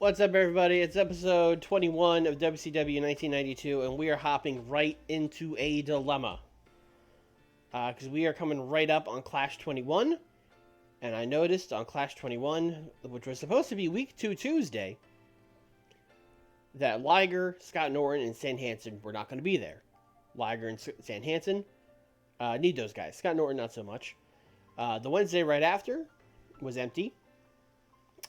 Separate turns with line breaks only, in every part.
What's up, everybody? It's episode 21 of WCW 1992, and we are hopping right into a dilemma. Because we are coming right up on Clash 21, and I noticed on Clash 21, which was supposed to be Week 2 Tuesday, that Liger, Scott Norton, and Stan Hansen were not going to be there. Liger and Stan Hansen, need those guys. Scott Norton, not so much. The Wednesday right after was empty.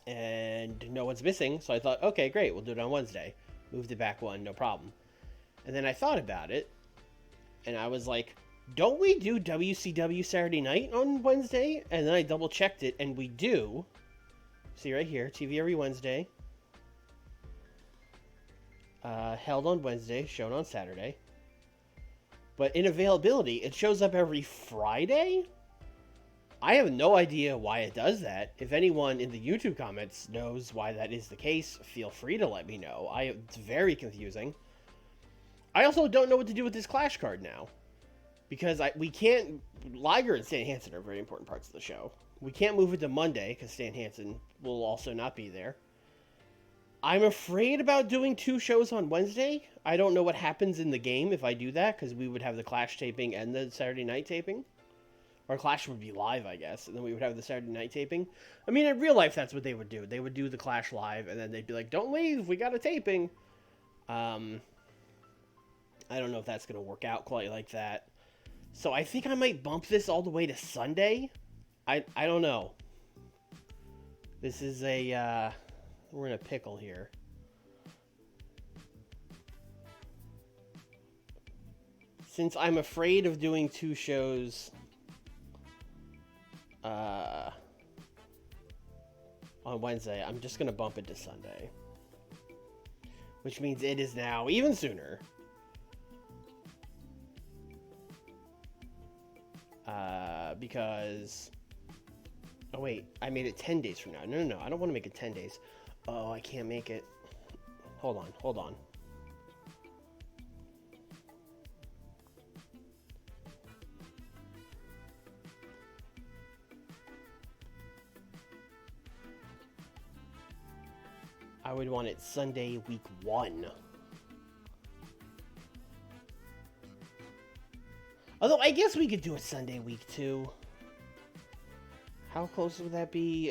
And no one's missing, so I thought, okay, great, we'll do it on Wednesday. Moved it back one, no problem. And then I thought about it, and I was like, don't we do WCW Saturday night on Wednesday? And then I double checked it, and we do. See right here, TV every Wednesday. Held on Wednesday, shown on Saturday. But in availability, it shows up every Friday? I have no idea why it does that. If anyone in the YouTube comments knows why that is the case, feel free to let me know. It's very confusing. I also don't know what to do with this Clash card now. Because we can't... Liger and Stan Hansen are very important parts of the show. We can't move it to Monday, because Stan Hansen will also not be there. I'm afraid about doing 2 shows on Wednesday. I don't know what happens in the game if I do that, because we would have the Clash taping and the Saturday night taping. Or Clash would be live, I guess, and then we would have the Saturday night taping. I mean, in real life, that's what they would do. They would do the Clash live, and then they'd be like, don't leave, we got a taping. I don't know if that's going to work out quite like that. So I think I might bump this all the way to Sunday. I don't know. This is we're in a pickle here. Since I'm afraid of doing 2 shows... on Wednesday, I'm just going to bump it to Sunday. Which means it is now even sooner. Because... Oh, wait. I made it 10 days from now. No. I don't want to make it 10 days. Oh, I can't make it. Hold on. I would want it Sunday, week 1. Although, I guess we could do it Sunday, week 2. How close would that be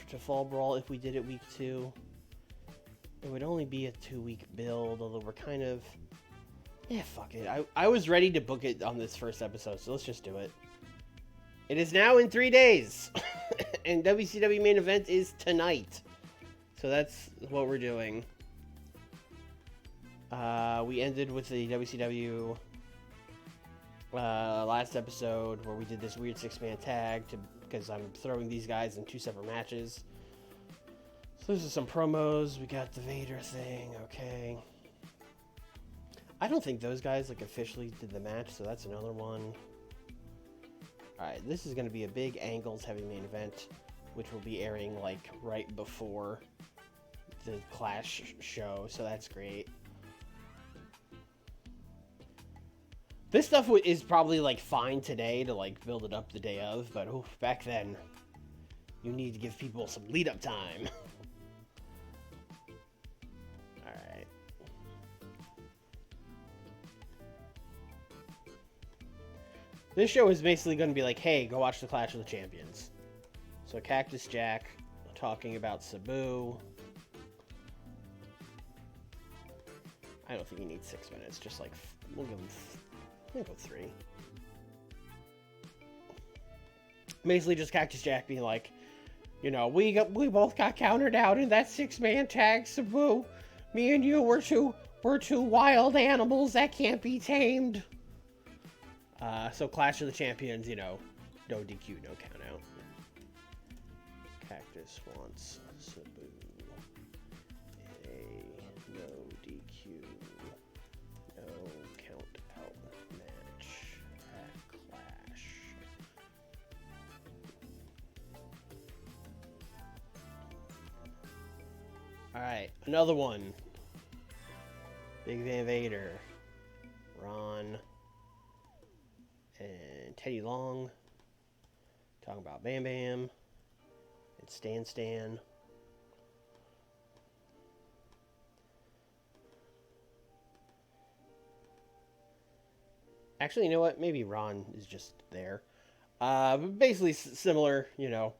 to Fall Brawl if we did it week 2? It would only be a 2-week build, although we're kind of... Yeah, fuck it. I was ready to book it on this first episode, so let's just do it. It is now in 3 days! And WCW main event is tonight. So that's what we're doing. We ended with the WCW last episode where we did this weird 6-man tag because I'm throwing these guys in 2 separate matches. So those are some promos. We got the Vader thing. Okay. I don't think those guys officially did the match, so that's another one. Alright, this is going to be a big angles heavy main event, which will be airing right before the Clash show, so that's great. This stuff is probably fine today to build it up the day of, but back then you need to give people some lead up time. Alright. This show is basically going to be hey, go watch the Clash of the Champions. So Cactus Jack talking about Sabu. I don't think he needs 6 minutes. Just we'll give him. We'll go 3. Basically, just Cactus Jack being we both got counted out in that 6-man tag, Sabu. Me and you were two wild animals that can't be tamed. So Clash of the Champions, no DQ, no count out. Cactus wants Sabu. No DQ, no count out match at Clash. Alright, another one. Big Van Vader, Ron, and Teddy Long talking about Bam Bam and Stan. Actually, you know what? Maybe Ron is just there. But basically similar, you know.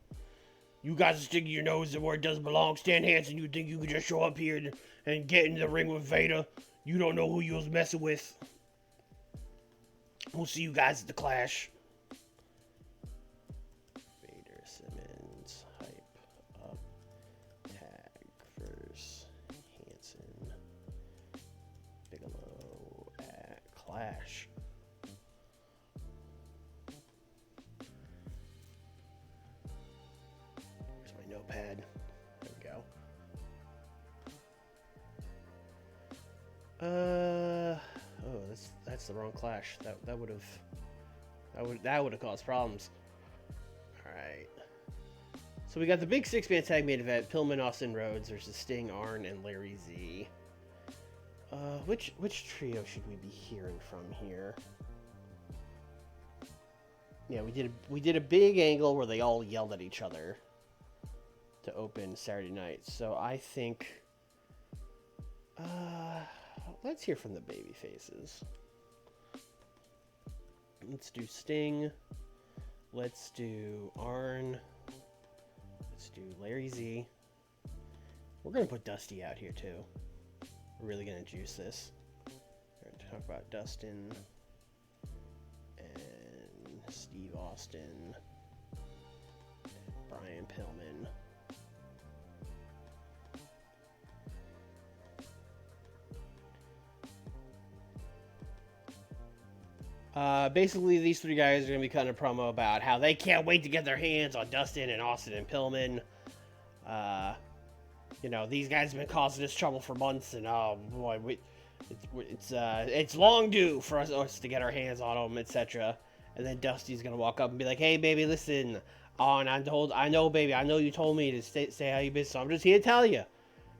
You guys are sticking your nose where it doesn't belong. Stan Hansen, you think you can just show up here and get in the ring with Vader? You don't know who you was messing with. We'll see you guys at the Clash. Vader, Simmons, hype up, tag first, Hansen, Bigelow at Clash. Where's my notepad? There we go. Oh, that's the wrong Clash. That would have caused problems. All right. So we got the big six-man tag main event: Pillman, Austin Rhodes versus Sting, Arn, and Larry Z. Which trio should we be hearing from here? Yeah, we did a big angle where they all yelled at each other to open Saturday night. So I think let's hear from the baby faces. Let's do Sting. Let's do Arn. Let's do Larry Z. We're going to put Dusty out here too. We're really going to juice this. We're going to talk about Dustin and Steve Austin, Brian Pillman. Basically, these three guys are going to be cutting a promo about how they can't wait to get their hands on Dustin and Austin and Pillman. You know, these guys have been causing us trouble for months, and oh boy, it's long due for us to get our hands on them, etc. And then Dusty's going to walk up and be like, "Hey, baby, listen. Oh, and I know, baby, I know you told me to stay how you been, so I'm just here to tell you,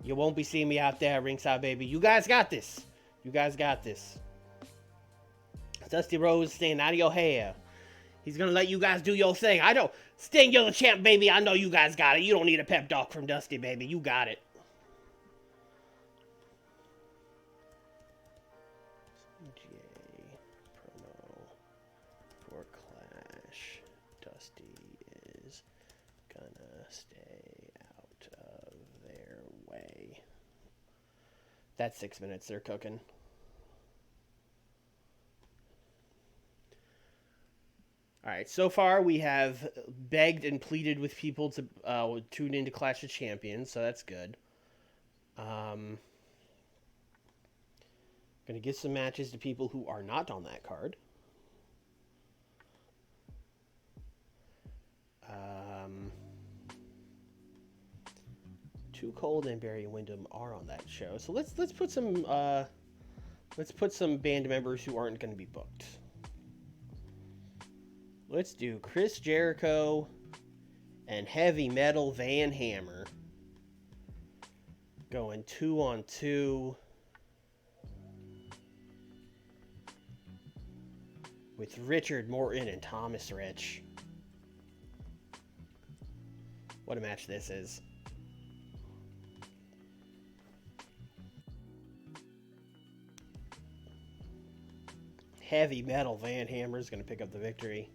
you won't be seeing me out there ringside, baby. You guys got this. You guys got this." Dusty Rhodes staying out of your hair. He's gonna let you guys do your thing. I know. Sting, you're the champ, baby. I know you guys got it. You don't need a pep talk from Dusty, baby. You got it. CJ promo for Clash. Dusty is gonna stay out of their way. That's 6 minutes. They're cooking. All right, so far we have begged and pleaded with people to tune into Clash of Champions, so that's good. Going to give some matches to people who are not on that card. Too Cold and Barry Windham are on that show, so let's put some band members who aren't going to be booked. Let's do Chris Jericho and Heavy Metal Van Hammer going 2-on-2 with Richard Morton and Thomas Rich. What a match this is. Heavy Metal Van Hammer is going to pick up the victory.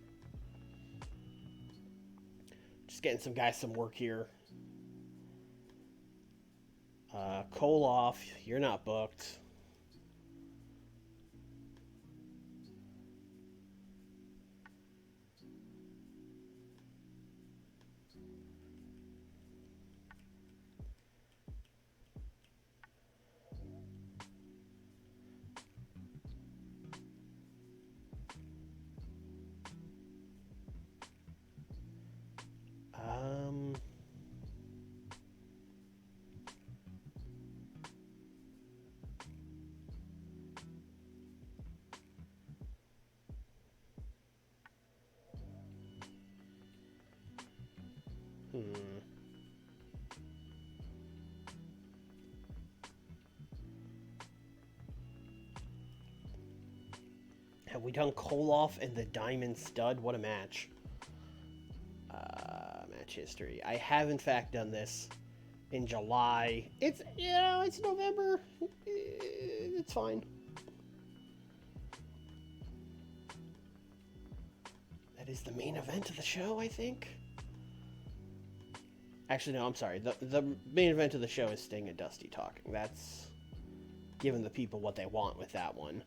Just getting some guys some work here. Koloff, you're not booked. Have we done Koloff and the Diamond Stud? What a match. Match history. I have in fact done this in July. It's November. It's fine. That is the main event of the show, I think. Actually, no, I'm sorry. The main event of the show is Sting and Dusty talking. That's giving the people what they want with that one.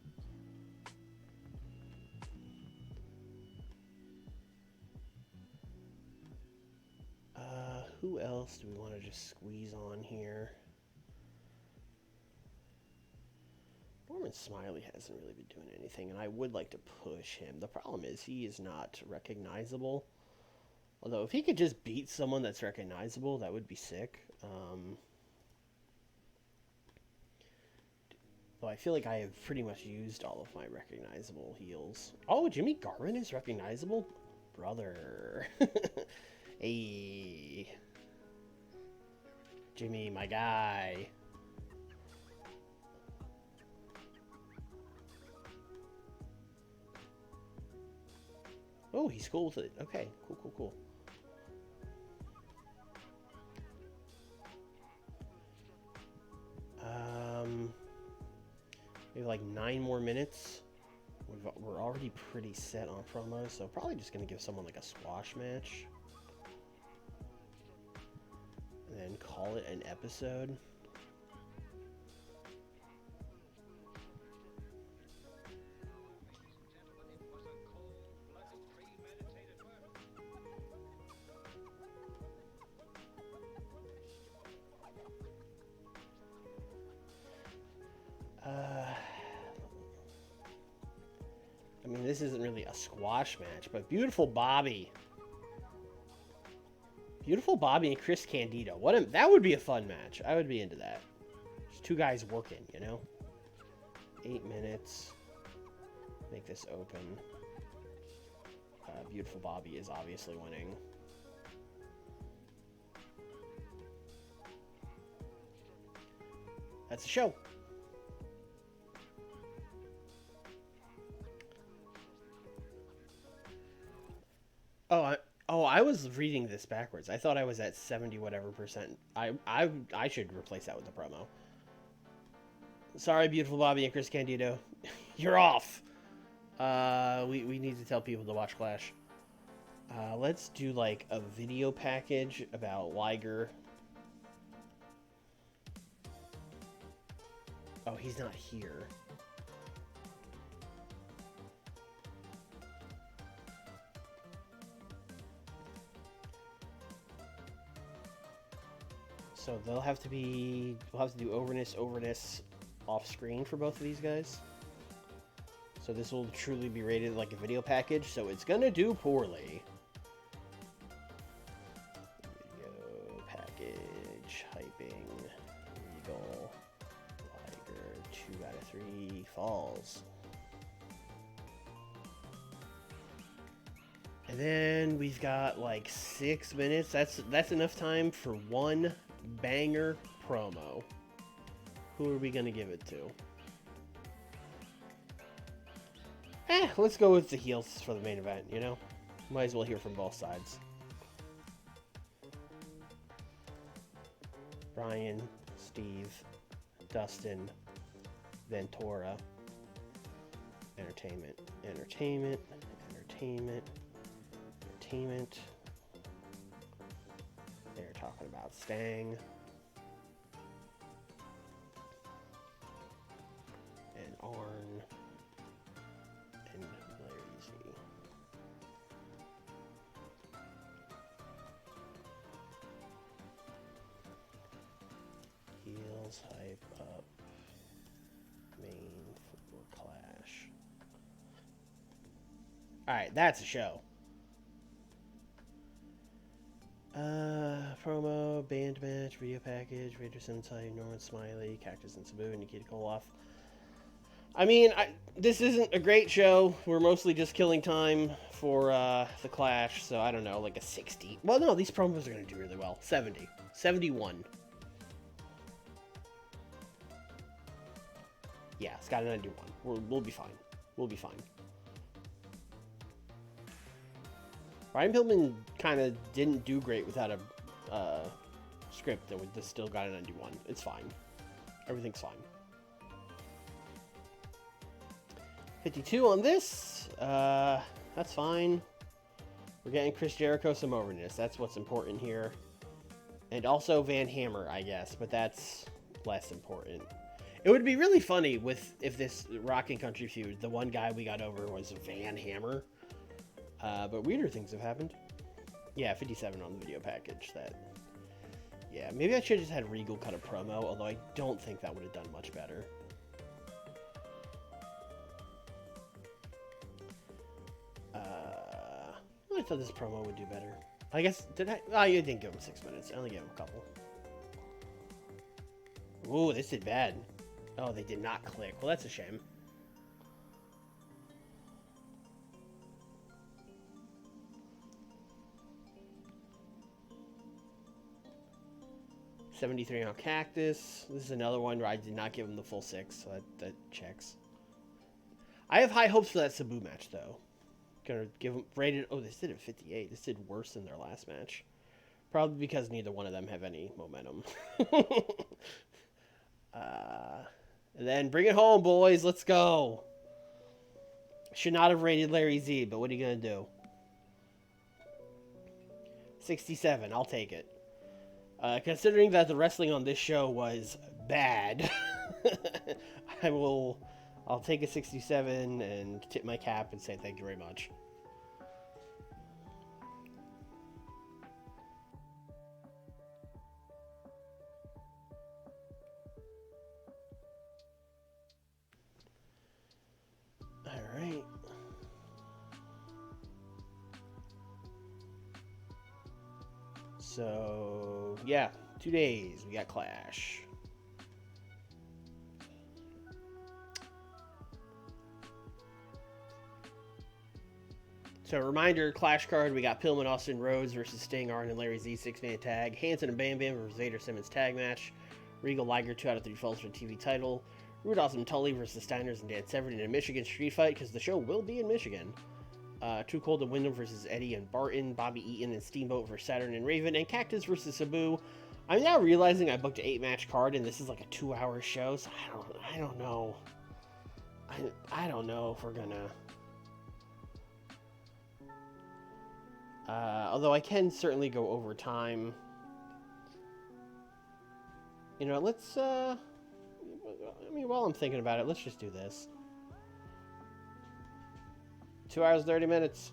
Who else do we want to just squeeze on here? Norman Smiley hasn't really been doing anything, and I would like to push him. The problem is he is not recognizable. Although, if he could just beat someone that's recognizable, that would be sick. Though I feel like I have pretty much used all of my recognizable heels. Oh, Jimmy Garvin is recognizable? Brother. Hey. Jimmy, my guy. Oh, he's cool with it. Okay, cool. We have like 9 more minutes. We're already pretty set on promos, so probably just gonna give someone like a squash match. And then call it an episode. I mean, this isn't really a squash match, but Beautiful Bobby. Beautiful Bobby and Chris Candido. That would be a fun match. I would be into that. Just 2 guys working, you know? 8 minutes. Make this open. Beautiful Bobby is obviously winning. That's the show. I was reading this backwards. I thought I was at 70 whatever percent. I should replace that with the promo. Sorry, Beautiful Bobby and Chris Candido. You're off. We need to tell people to watch Clash. Let's do like a video package about Liger. Oh, he's not here. So we'll have to do overness off screen for both of these guys. So this will truly be rated like a video package, so it's gonna do poorly. Video package, hyping, Regal, Liger, 2 out of 3, falls. And then we've got like 6 minutes. That's enough time for one banger promo. Who are we gonna give it to? Let's go with the heels for the main event, you know? Might as well hear from both sides. Brian, Steve, Dustin, Ventura. Entertainment. They're talking about Stang. And Arn. And Lazy. Heels hype up. Main for Clash. Alright, that's a show. Promo, band match, video package, Raider Sentai, Norman Smiley, Cactus and Sabu, and Nikita Koloff. I mean, this isn't a great show. We're mostly just killing time for the Clash, so I don't know, like a 60. Well, no, these promos are going to do really well. 70. 71. Yeah, it's got a 91. We'll be fine. We'll be fine. Ryan Pillman kind of didn't do great without a script that would just still got a 91. It's fine. Everything's fine. 52 on this. That's fine. We're getting Chris Jericho some overness. That's what's important here. And also Van Hammer, I guess, but that's less important. It would be really funny if this Rock and Country feud, the one guy we got over was Van Hammer. But weirder things have happened. Yeah, 57 on the video package. Yeah, maybe I should have just had Regal cut a promo, although I don't think that would have done much better. I thought this promo would do better. I guess, did I? Oh, you didn't give him 6 minutes. I only gave him a couple. Ooh, this did bad. Oh, they did not click. Well, that's a shame. $73 on Cactus. This is another one where I did not give him the full 6, so that checks. I have high hopes for that Sabu match, though. Gonna give them rated. Oh, this did a 58. This did worse than their last match. Probably because neither one of them have any momentum. And then bring it home, boys. Let's go. Should not have rated Larry Z, but what are you gonna do? 67. I'll take it. Considering that the wrestling on this show was bad, I'll take a 67 and tip my cap and say thank you very much. All right. So, yeah, 2 days. We got Clash. So, reminder, Clash card, we got Pillman, Austin Rhodes versus Sting, Arn, and Larry Z, 6-man tag. Hanson and Bam Bam versus Vader Simmons tag match. Regal Liger, 2 out of 3 falls for TV title. Rudolph and Tully versus Steiners and Dan Severn in a Michigan street fight, because the show will be in Michigan. Too Cold to Wyndham versus Eddie and Barton. Bobby Eaton and Steamboat versus Saturn and Raven. And Cactus versus Sabu. I'm now realizing I booked an 8-match card, and this is like a 2-hour show, so I don't know. I don't know if we're gonna... although I can certainly go over time. You know, let's, I mean, while I'm thinking about it, let's just do this. 2 hours, 30 minutes.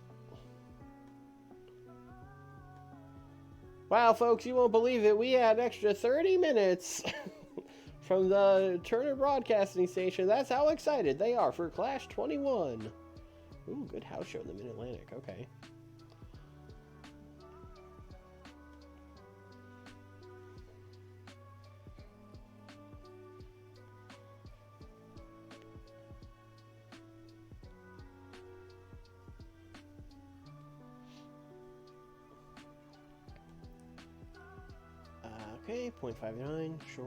Wow, folks, you won't believe it. We had an extra 30 minutes from the Turner Broadcasting Station. That's how excited they are for Clash 21. Ooh, good house show in the Mid-Atlantic. Okay. Okay, 0.59, sure.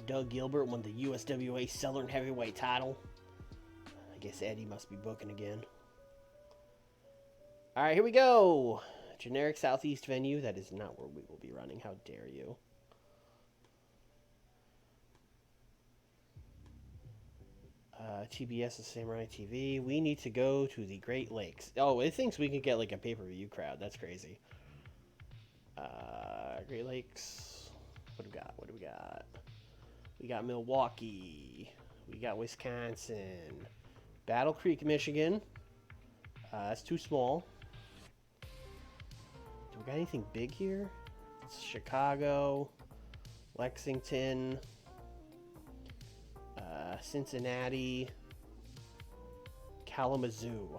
Doug Gilbert won the USWA Southern Heavyweight title. I guess Eddie must be booking again. Alright, here we go. Generic Southeast venue. That is not where we will be running. How dare you. TBS is Samurai TV. We need to go to the Great Lakes. Oh, it thinks we can get like a pay-per-view crowd. That's crazy. Great Lakes. What do we got? What do we got? We got Milwaukee. We got Wisconsin. Battle Creek, Michigan. That's too small. Do we got anything big here? It's Chicago. Lexington. Cincinnati, Kalamazoo.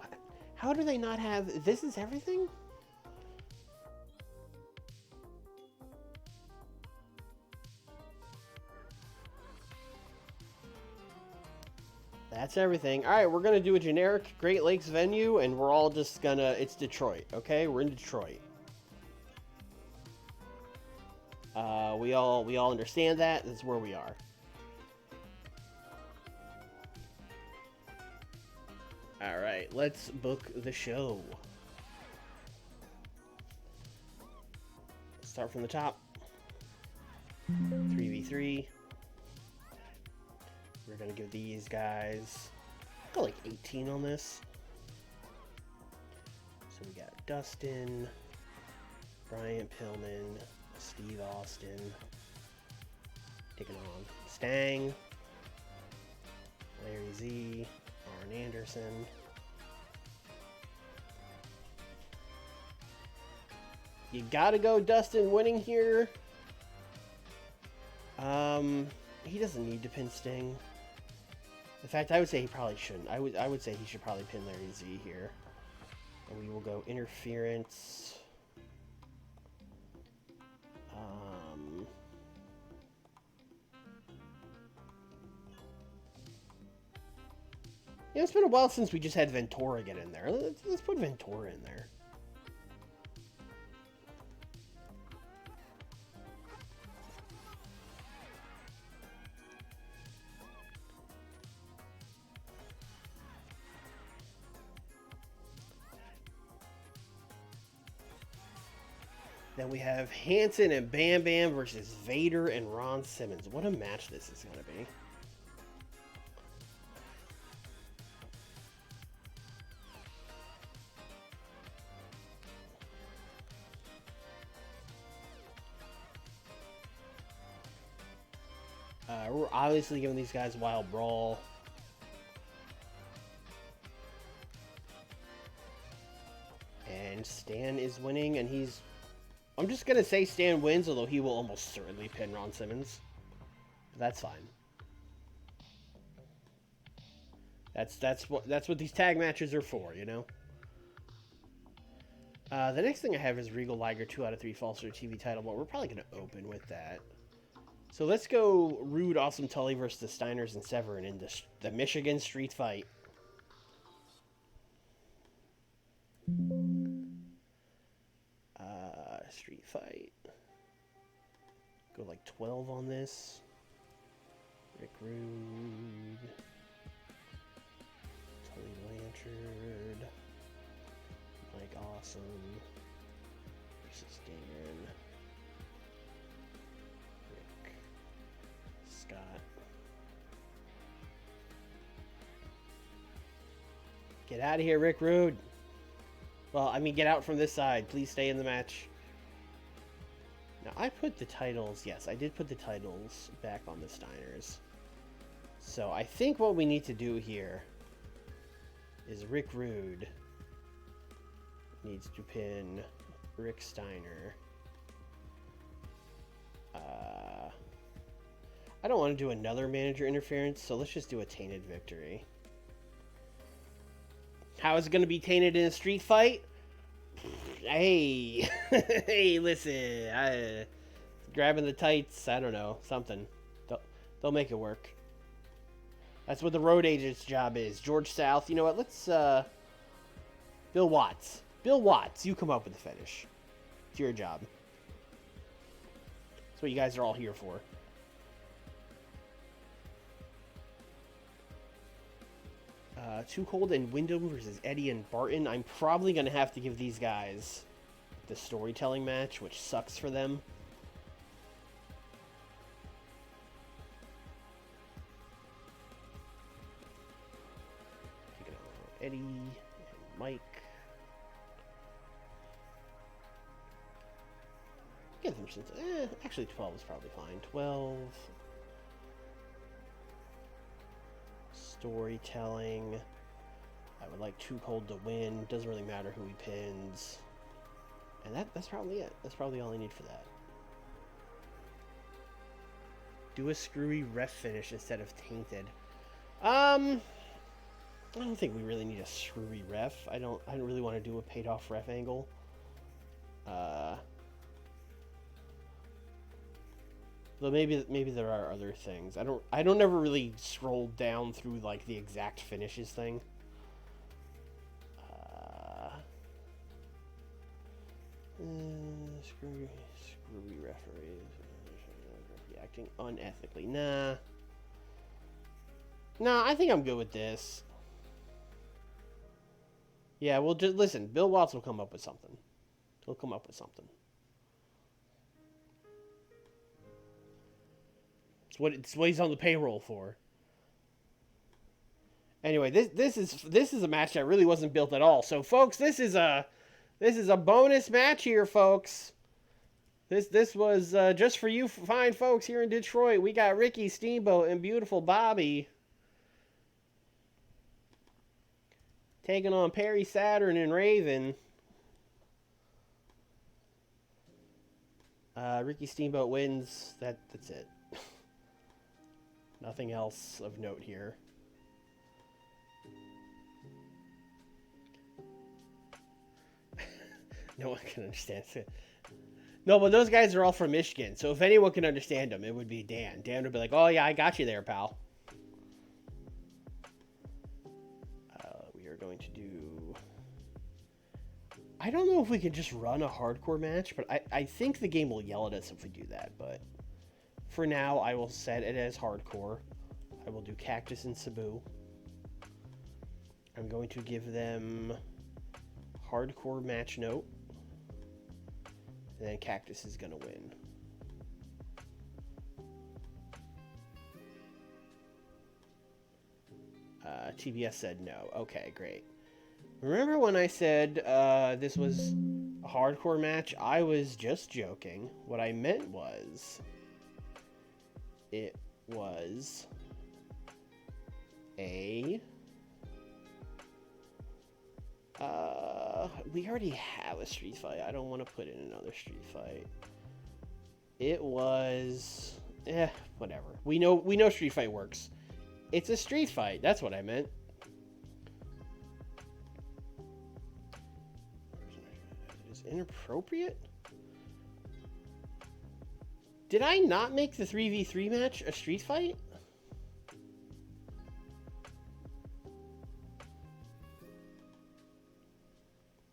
How do they not have... This is everything? That's everything. Alright, we're going to do a generic Great Lakes venue, and we're all just going to... It's Detroit, okay? We're in Detroit. We all understand that. That's where we are. Alright, let's book the show. Let's start from the top. 3v3. We're gonna give these guys, I'll go like 18 on this. So we got Dustin, Brian Pillman, Steve Austin, taking on Stang, Larry Z, Arn Anderson. You gotta go Dustin winning here. He doesn't need to pin Sting. In fact, I would say he probably shouldn't. I would say he should probably pin Larry Z here. And we will go interference. Yeah, it's been a while since we just had Ventura get in there. Let's put Ventura in there. Then we have Hanson and Bam Bam versus Vader and Ron Simmons. What a match this is going to be. We're obviously giving these guys Wild Brawl. And Stan is winning, and he's... I'm just going to say Stan wins, although he will almost certainly pin Ron Simmons. That's fine. That's what these tag matches are for, you know? The next thing I have is Regal Liger 2 out of 3 Falls Start TV title, but we're probably going to open with that. So let's go Rude Awesome Tully versus the Steiners and Severin in the Michigan Street Fight. Street Fight. Go like 12 on this. Rick Rude. Tully Blanchard. Mike Awesome versus Dan. Rick Scott. Get out of here, Rick Rude. Well, I mean, get out from this side. Please stay in the match. Now, I put the titles... Yes, I did put the titles back on the Steiners. So, I think what we need to do here is Rick Rude needs to pin Rick Steiner. I don't want to do another manager interference, so let's just do a tainted victory. How is it going to be tainted in a street fight? Hey, hey, listen, grabbing the tights, I don't know, something. They'll make it work. That's what the road agent's job is. George South, you know what, let's, Bill Watts. Bill Watts, you come up with the finish. It's your job. That's what you guys are all here for. Too Cold and Wyndham versus Eddie and Barton. I'm probably going to have to give these guys the storytelling match, which sucks for them. Eddie and Mike. Give them some... actually 12 is probably fine. 12... Storytelling. I would like Too Cold to win. Doesn't really matter who he pins. And that's probably it. That's probably all I need for that. Do a screwy ref finish instead of tainted. I don't think we really need a screwy ref. I don't really want to do a paid off ref angle. Though maybe there are other things. I don't ever really scroll down through like the exact finishes thing. Screwy referees reacting unethically. Nah, I think I'm good with this. Yeah, we'll just listen. Bill Watts will come up with something. He'll come up with something. It's what he's on the payroll for. Anyway, this is a match that really wasn't built at all. So, folks, this is a bonus match here, folks. This was just for you fine folks here in Detroit. We got Ricky Steamboat and Beautiful Bobby taking on Perry Saturn and Raven. Ricky Steamboat wins. That's it. Nothing else of note here. No one can understand it. No, but those guys are all from Michigan, so if anyone can understand them, it would be Dan. Dan would be like, "Oh yeah, I got you there, pal." We are going to do... I don't know if we can just run a hardcore match, but I think the game will yell at us if we do that, but for now, I will set it as hardcore. I will do Cactus and Sabu. I'm going to give them hardcore match note. And then Cactus is going to win. TBS said no. Okay, great. Remember when I said this was a hardcore match? I was just joking. What I meant was... it was... a... we already have a street fight. I don't want to put in another street fight. It was... whatever. We know street fight works. It's a street fight. That's what I meant. Is inappropriate? Did I not make the 3v3 match a street fight?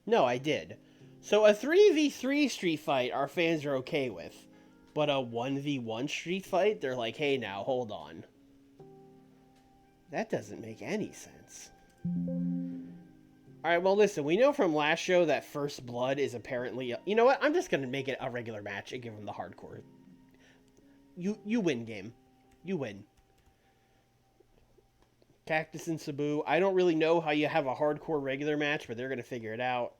No, I did. So a 3v3 street fight our fans are okay with. But a 1v1 street fight, they're like, hey now, hold on. That doesn't make any sense. Alright, well listen, we know from last show that First Blood is apparently... You know what? I'm just going to make it a regular match and give them the hardcore. You win, game. You win. Cactus and Sabu. I don't really know how you have a hardcore regular match, but they're going to figure it out.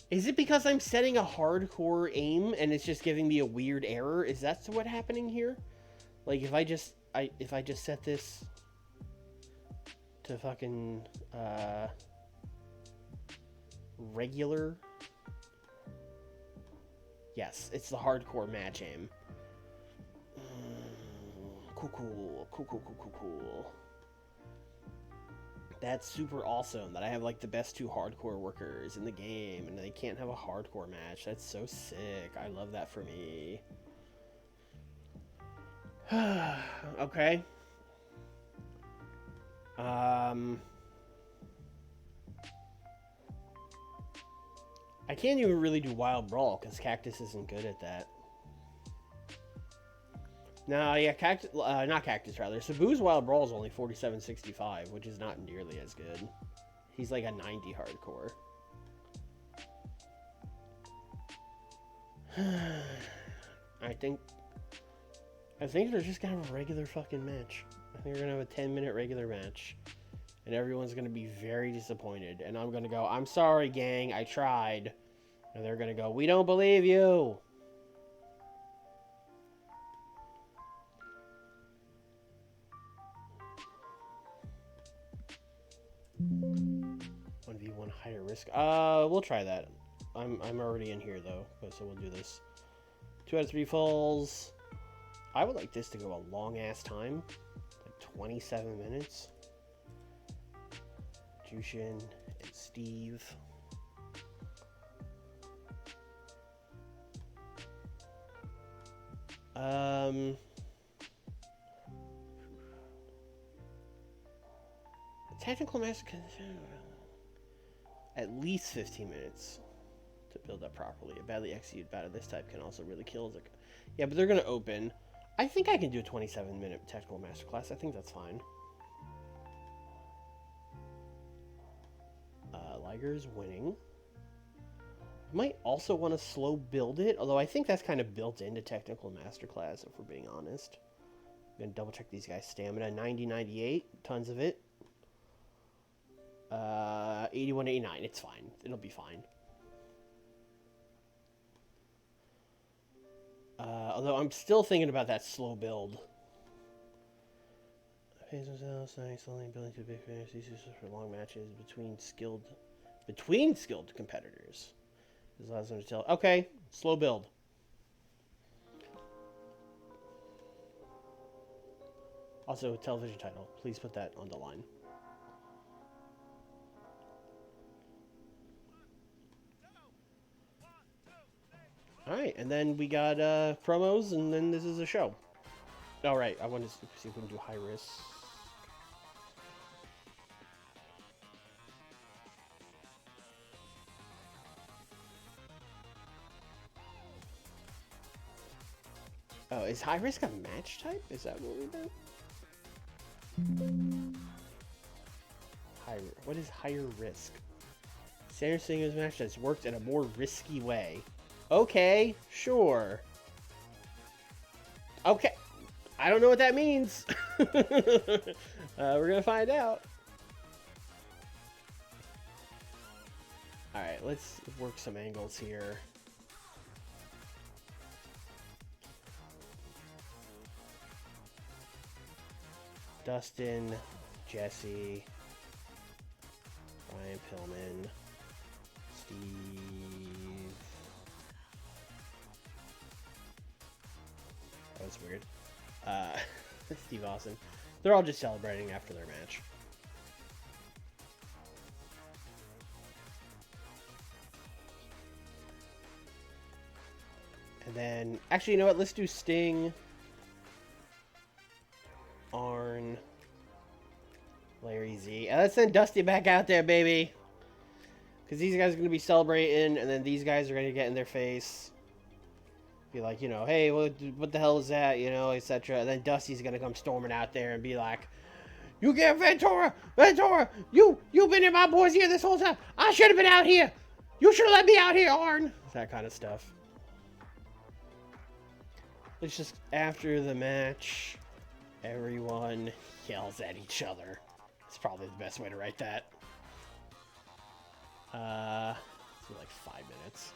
Is it because I'm setting a hardcore aim and it's just giving me a weird error? Is that what's happening here? Like if I just set this to fucking regular. Yes, it's the hardcore match aim. Cool. That's super awesome that I have like the best two hardcore workers in the game and they can't have a hardcore match. That's so sick. I love that for me. Okay. I can't even really do Wild Brawl because Cactus isn't good at that. No, yeah, not Cactus, rather. Sabu's Wild Brawl is only 47.65, which is not nearly as good. He's like a 90 hardcore. I think they're just gonna have a regular fucking match. I think they're gonna have a 10-minute regular match. And everyone's gonna be very disappointed. And I'm gonna go, I'm sorry, gang, I tried. And they're gonna go, we don't believe you. 1v1 higher risk. We'll try that. I'm already in here though, so we'll do this. 2 out of 3 falls. I would like this to go a long ass time, like 27 minutes. Jushin and Steve. Technical master at least 15 minutes to build up properly. A badly executed battle of this type can also really kill. Yeah, but they're gonna open. I think I can do a 27-minute technical masterclass. I think that's fine. Liger's winning. Might also want to slow build it, although I think that's kind of built into technical masterclass, if we're being honest. I'm going to double check these guys' stamina. 90-98, tons of it. 81-89, it's fine. It'll be fine. Although I'm still thinking about that slow build. Slowly building to big finish. These are for long matches between skilled competitors. This allows them to tell. Okay, slow build. Also, television title. Please put that on the line. Alright, and then we got promos, and then this is a show. Alright, I want to see if we can do high risk. Oh, is high risk a match type? Is that what we do? What is higher risk? Standard singles match that's worked in a more risky way. Okay, sure. Okay. I don't know what that means. We're gonna find out. Alright, let's work some angles here. Dustin, Jesse, Brian Pillman, Steve. That was weird. Steve Austin. They're all just celebrating after their match. And then, actually, you know what? Let's do Sting, Arn, Larry Z. And let's send Dusty back out there, baby. Because these guys are going to be celebrating, and then these guys are going to get in their face. Be like, you know, hey, what the hell is that, you know, etc. And then Dusty's going to come storming out there and be like, you get Ventura, you've been in my boys' ear this whole time. I should have been out here. You should have let me out here, Arn. That kind of stuff. It's just after the match, everyone yells at each other. It's probably the best way to write that. Let's do like 5 minutes.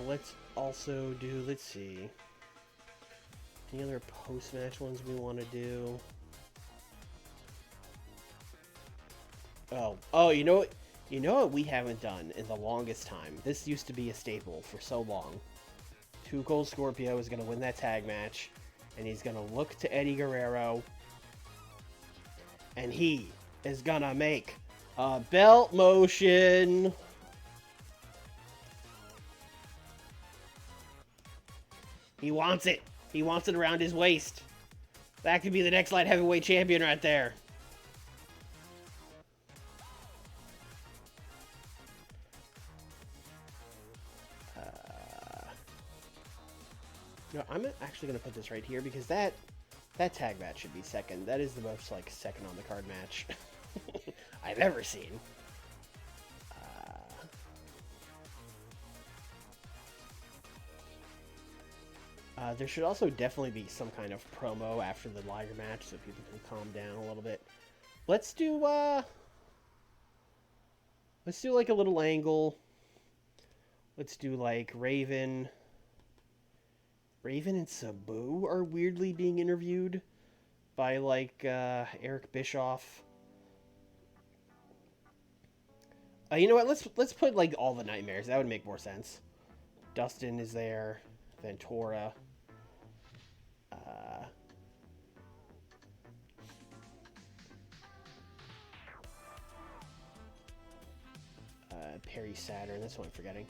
Let's also do, let's see. Any other post-match ones we want to do? Oh, you know what we haven't done in the longest time? This used to be a staple for so long. Too Cold Scorpio is going to win that tag match, and he's going to look to Eddie Guerrero, and he is going to make a belt motion. He wants it. He wants it around his waist. That could be the next light heavyweight champion right there. No, I'm actually going to put this right here because that tag match should be second. That is the most, like, second on the card match I've ever seen. There should also definitely be some kind of promo after the Liger match so people can calm down a little bit. Let's do like a little angle. Let's do like Raven and Sabu are weirdly being interviewed by like Eric Bischoff. You know what? Let's put like all the Nightmares. That would make more sense. Dustin is there. Ventura. Perry Saturn. That's what I'm forgetting.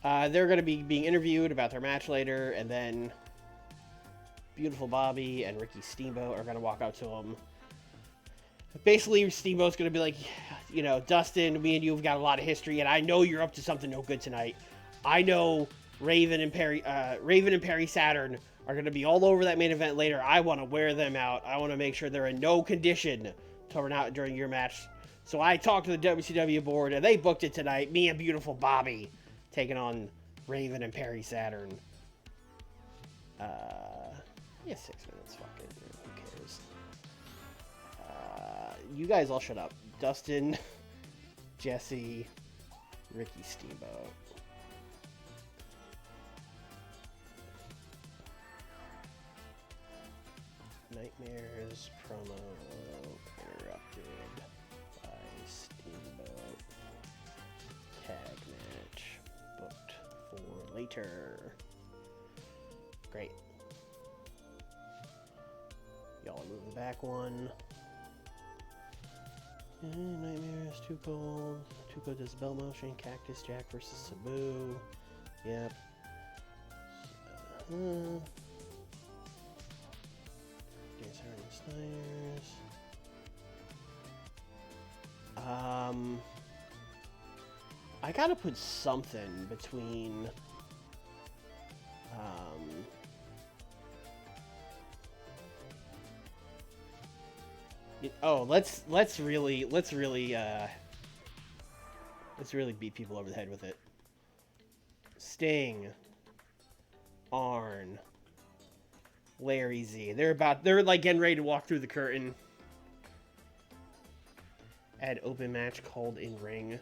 They're going to be being interviewed about their match later, and then Beautiful Bobby and Ricky Steamboat are going to walk out to them basically Steamboat's going to be like, you know, Dustin, me and you have got a lot of history, and I know you're up to something no good tonight. I know Raven and Perry Saturn are going to be all over that main event later. I want to wear them out. I want to make sure they're in no condition to run out during your match. So I talked to the WCW board, and they booked it tonight. Me and beautiful Bobby taking on Raven and Perry Saturn. Yeah, 6 minutes. Fuck it. Who cares? You guys all shut up. Dustin, Jesse, Ricky Steamboat. Nightmares promo interrupted by Steamboat. Tag match booked for later. Great. Y'all are moving back one. Nightmares, Too Cold. Too Cold does bell motion. Cactus Jack versus Sabu. Yep. I gotta put something between let's really beat people over the head with it. Sting, Arn, Larry Z. They're like getting ready to walk through the curtain. Add open match called in ring.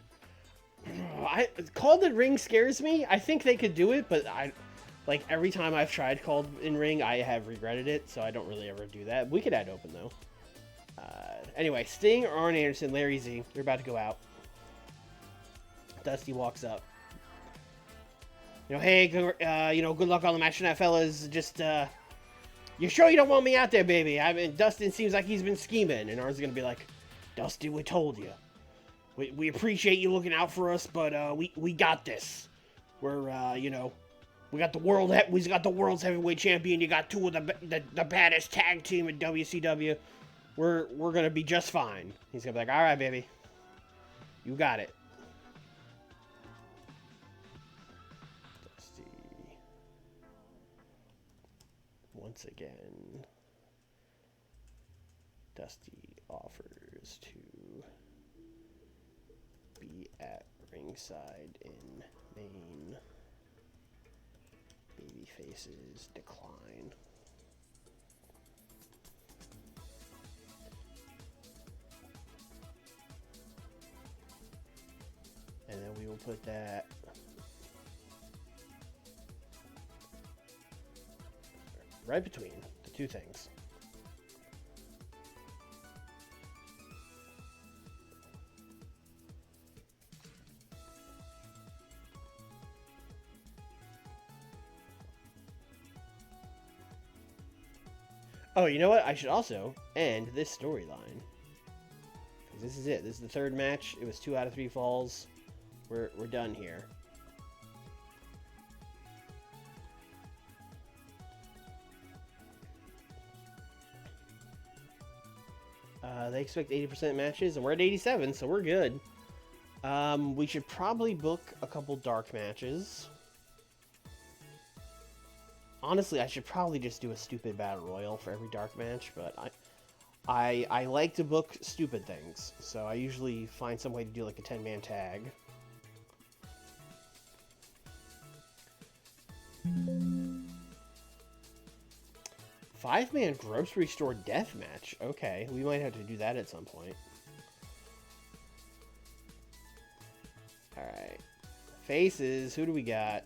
Called in ring scares me. I think they could do it, but like every time I've tried called in ring, I have regretted it, so I don't really ever do that. We could add open though. Anyway, Sting, Arn Anderson, Larry Z. They're about to go out. Dusty walks up. You know, hey, good luck on the match tonight, fellas. Just, you sure you don't want me out there, baby? I mean, Dustin seems like he's been scheming, and Arn's gonna be like, Dusty, we told you. We appreciate you looking out for us, but we got this. We're we got the world's heavyweight champion. You got two of the baddest tag team in WCW. We're gonna be just fine. He's gonna be like, all right, baby, you got it. Dusty. Once again, Dusty offers to be at ringside in main. Baby faces decline. And then we will put that right between the two things. Oh, you know what? I should also end this storyline. This is it. This is the third match. It was 2 out of 3 falls. We're done here. They expect 80% matches, and we're at 87, so we're good. We should probably book a couple dark matches. Honestly, I should probably just do a stupid battle royal for every dark match, but I like to book stupid things, so I usually find some way to do like a 10-man tag. Five-man grocery store death match. Okay, we might have to do that at some point. Alright. Faces, who do we got?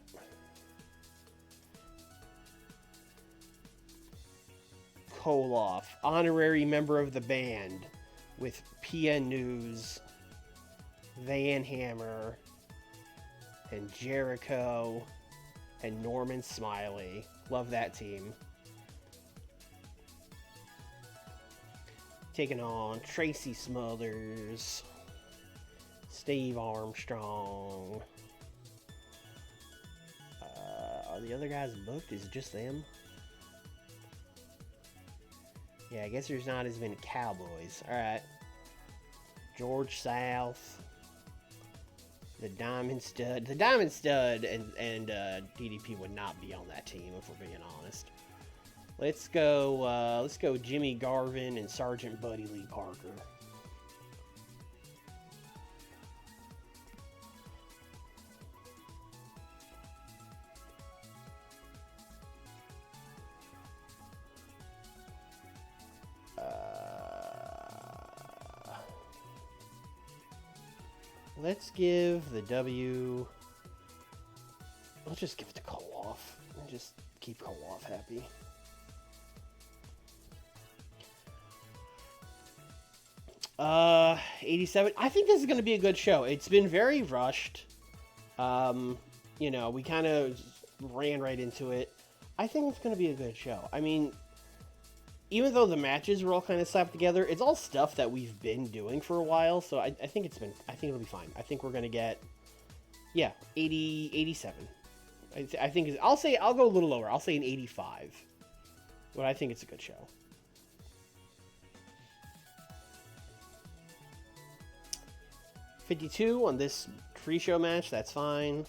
Koloff, honorary member of the band, with PN News, Van Hammer, and Jericho, and Norman Smiley. Love that team. Taking on Tracy Smothers, Steve Armstrong. Are the other guys booked? Is it just them? Yeah, I guess there's not as many Cowboys. Alright. George South. The Diamond Stud. The Diamond Stud and DDP would not be on that team if we're being honest. Let's go Jimmy Garvin and Sergeant Buddy Lee Parker. Let's give the W. Let's just give it to Koloff. And just keep Koloff happy. $87. I think this is going to be a good show. It's been very rushed. You know, we kind of ran right into it. I think it's going to be a good show. I mean, even though the matches were all kind of slapped together, it's all stuff that we've been doing for a while. So I think it'll be fine. I think we're going to get, 87. I think I'll go a little lower. I'll say an 85. But I think it's a good show. $52 on this pre-show match. That's fine.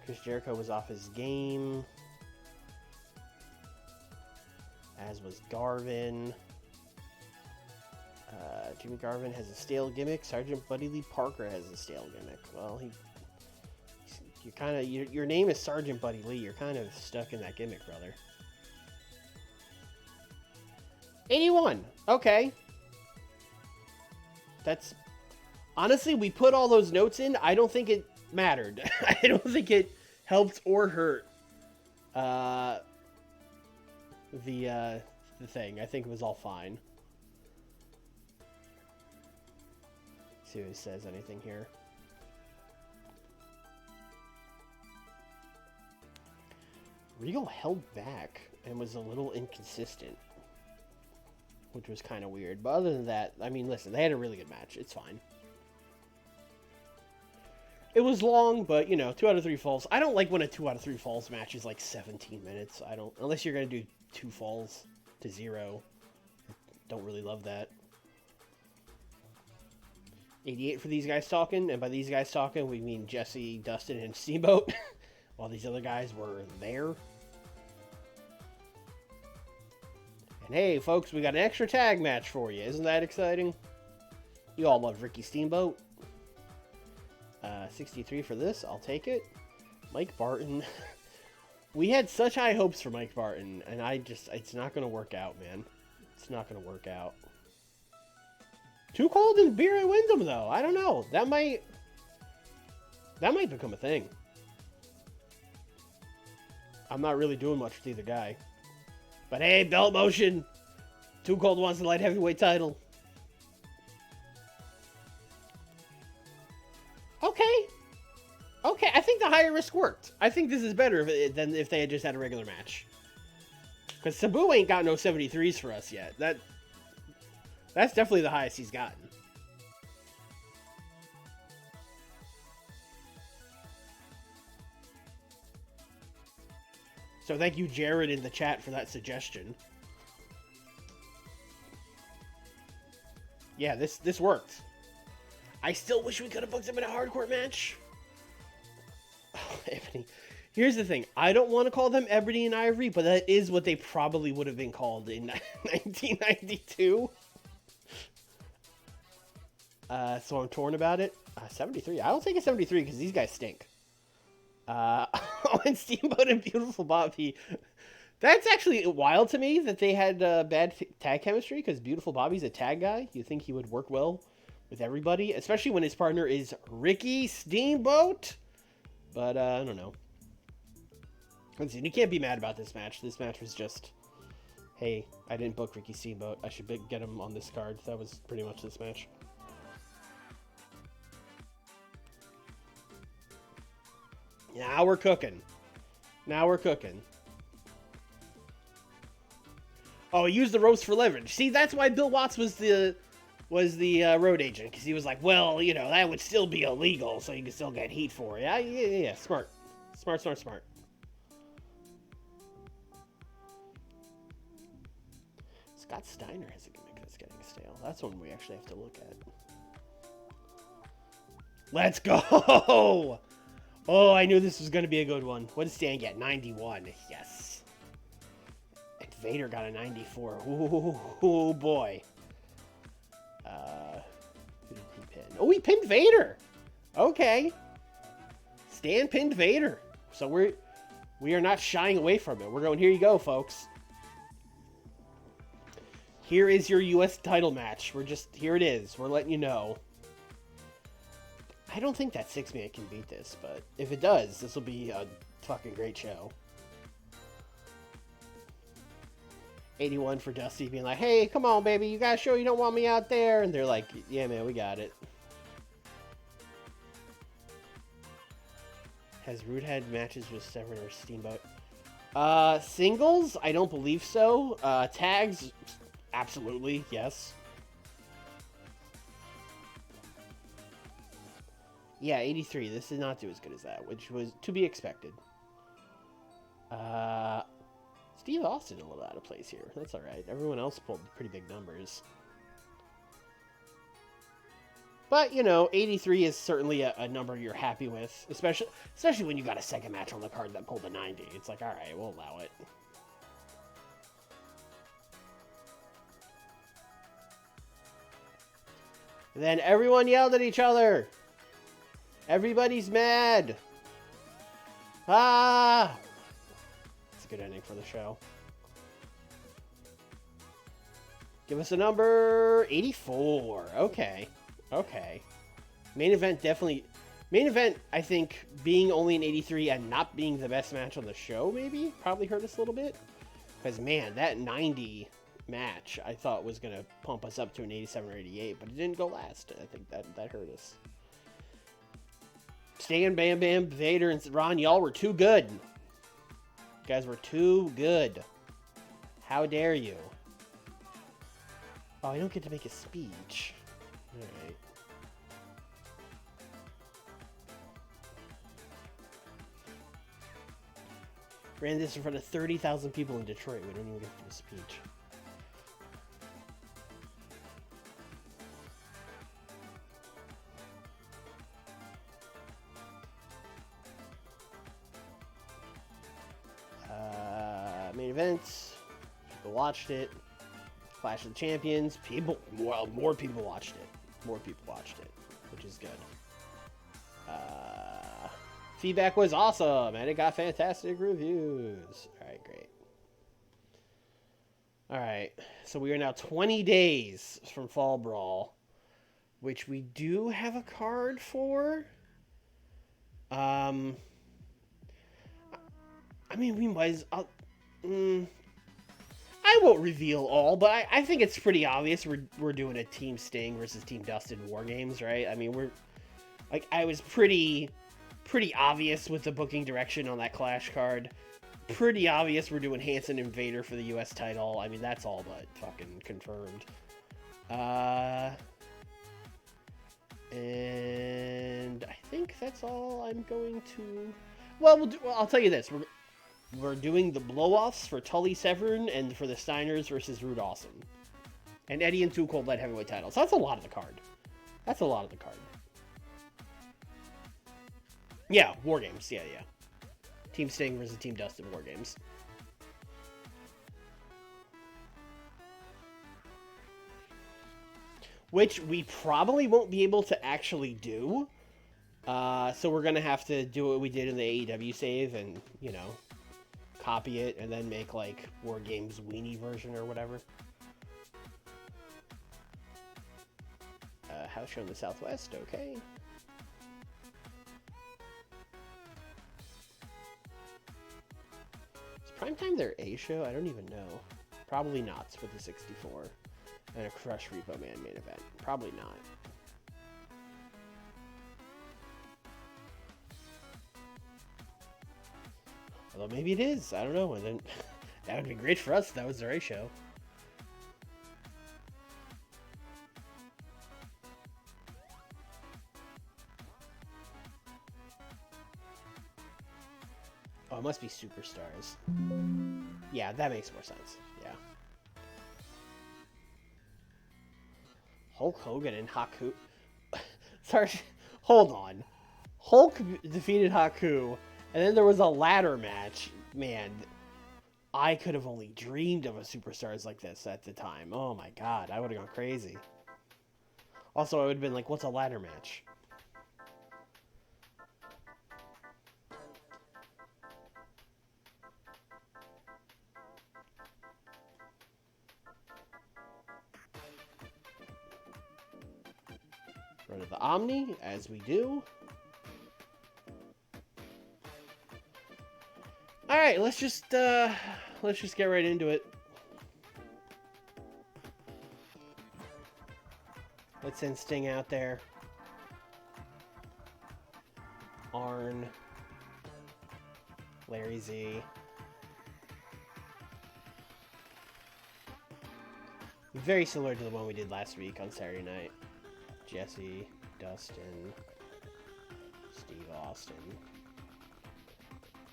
Chris Jericho was off his game. As was Garvin. Jimmy Garvin has a stale gimmick. Sergeant Buddy Lee Parker has a stale gimmick. Well, your name is Sergeant Buddy Lee. You're kind of stuck in that gimmick, brother. 81. Okay. That's honestly, we put all those notes in. I don't think it mattered. I don't think it helped or hurt. The thing. I think it was all fine. Let's see if it says anything here. Regal held back and was a little inconsistent, which was kind of weird. But other than that, I mean, listen, they had a really good match. It's fine. It was long, but, 2 out of 3 falls. I don't like when a 2 out of 3 falls match is like 17 minutes. I don't, unless you're going to do 2 falls to 0. Don't really love that. 88 for these guys talking, and by these guys talking, we mean Jesse, Dustin, and Steamboat, while these other guys were there. And hey, folks, we got an extra tag match for you. Isn't that exciting? You all love Ricky Steamboat. 63 for this. I'll take it. Mike Barton. We had such high hopes for Mike Barton, and it's not going to work out, man. It's not going to work out. Too cold in beer at Wyndham, though. I don't know. That might become a thing. I'm not really doing much with either guy. But hey, belt motion. Too Cold wants the light heavyweight title. Okay, I think the higher risk worked. I think this is better than if they had just had a regular match. Because Sabu ain't got no 73s for us yet. That's definitely the highest he's gotten. So thank you, Jared, in the chat for that suggestion. Yeah, this worked. I still wish we could have booked him in a hardcore match. Oh, Ebony. Here's the thing. I don't want to call them Ebony and Ivory, but that is what they probably would have been called in 1992. So I'm torn about it. 73. I don't take a 73 because these guys stink. And Steamboat and Beautiful Bobby. That's actually wild to me that they had bad tag chemistry because Beautiful Bobby's a tag guy. You think he would work well with everybody, especially when his partner is Ricky Steamboat. But I don't know. Let's see. You can't be mad about this match. This match was just, hey, I didn't book Ricky Steamboat. I should get him on this card. That was pretty much this match. Now we're cooking. Now we're cooking. Oh, he used the ropes for leverage. See, that's why Bill Watts was the road agent, because he was like, well, that would still be illegal, so you can still get heat for it. Yeah. Smart. Smart. Scott Steiner has a gimmick that's getting stale. That's one we actually have to look at. Let's go! Oh, I knew this was going to be a good one. What did Stan get? 91. Yes. And Vader got a 94. Ooh, boy. Who did he pin? Oh, he pinned Vader! Okay. Stan pinned Vader. So we are not shying away from it. We're going, here you go, folks. Here is your U.S. title match. Here it is. We're letting you know. I don't think that 6-man can beat this, but if it does, this will be a fucking great show. 81 for Dusty being like, hey, come on, baby, you gotta show you don't want me out there. And they're like, yeah, man, we got it. Has Rude had matches with Severn or Steamboat? Singles? I don't believe so. Tags? Absolutely, yes. Yeah, 83. This did not do as good as that, which was to be expected. Steve Austin a little out of place here. That's alright. Everyone else pulled pretty big numbers. But, you know, 83 is certainly a number you're happy with, especially when you got a second match on the card that pulled a 90. It's like, alright, we'll allow it. And then everyone yelled at each other. Everybody's mad. Ah! It's a good ending for the show. Give us a number 84. Okay. Okay. Main event definitely... Main event, I think, being only an 83 and not being the best match on the show, maybe, probably hurt us a little bit. Because, man, that 90 match, I thought was going to pump us up to an 87 or 88, but it didn't go last. I think that hurt us. Stan, Bam Bam, Vader, and Ron, y'all were too good. You guys were too good. How dare you? Oh, I don't get to make a speech. Alright. Ran this in front of 30,000 people in Detroit. We don't even get to do a speech. Main events. People watched it. Clash of the Champions. More people watched it. More people watched it, which is good. Feedback was awesome, and it got fantastic reviews. Alright, great. Alright, so we are now 20 days from Fall Brawl, which we do have a card for. I mean, we might as... I won't reveal all, but I think it's pretty obvious we're doing a Team Sting versus Team Dustin War Games, right? I mean, we're... Like, I was pretty obvious with the booking direction on that Clash card. Pretty obvious we're doing Hanson and Vader for the U.S. title. I mean, that's all but fucking confirmed. And I think that's all I'm going to... Well, I'll tell you this. We're doing the blow-offs for Tully Severn and for the Steiners versus Rude Awesome. And Eddie and Too Cold light heavyweight titles. So that's a lot of the card. That's a lot of the card. Yeah, War Games. Yeah. Team Sting versus Team Dustin War Games. Which we probably won't be able to actually do. So we're going to have to do what we did in the AEW save and, you know, copy it and then make, like, War Games weenie version or whatever. House show in the Southwest, okay. Is Primetime their A show? I don't even know. Probably not for the 64. And a Crush Repo Man main event. Probably not. Although maybe it is. I don't know. And then that would be great for us if that was their A show. Oh, it must be Superstars. Yeah, that makes more sense. Yeah. Hulk Hogan and Haku. Sorry, Hold on. Hulk defeated Haku, and then there was a ladder match. Man, I could have only dreamed of a superstars like this at the time. Oh my god, I would have gone crazy. Also, I would have been like, what's a ladder match? Run of the Omni, as we do. Alright, let's just get right into it. Let's send Sting out there. Arn. Larry Z. Very similar to the one we did last week on Saturday night. Jesse, Dustin, Steve Austin,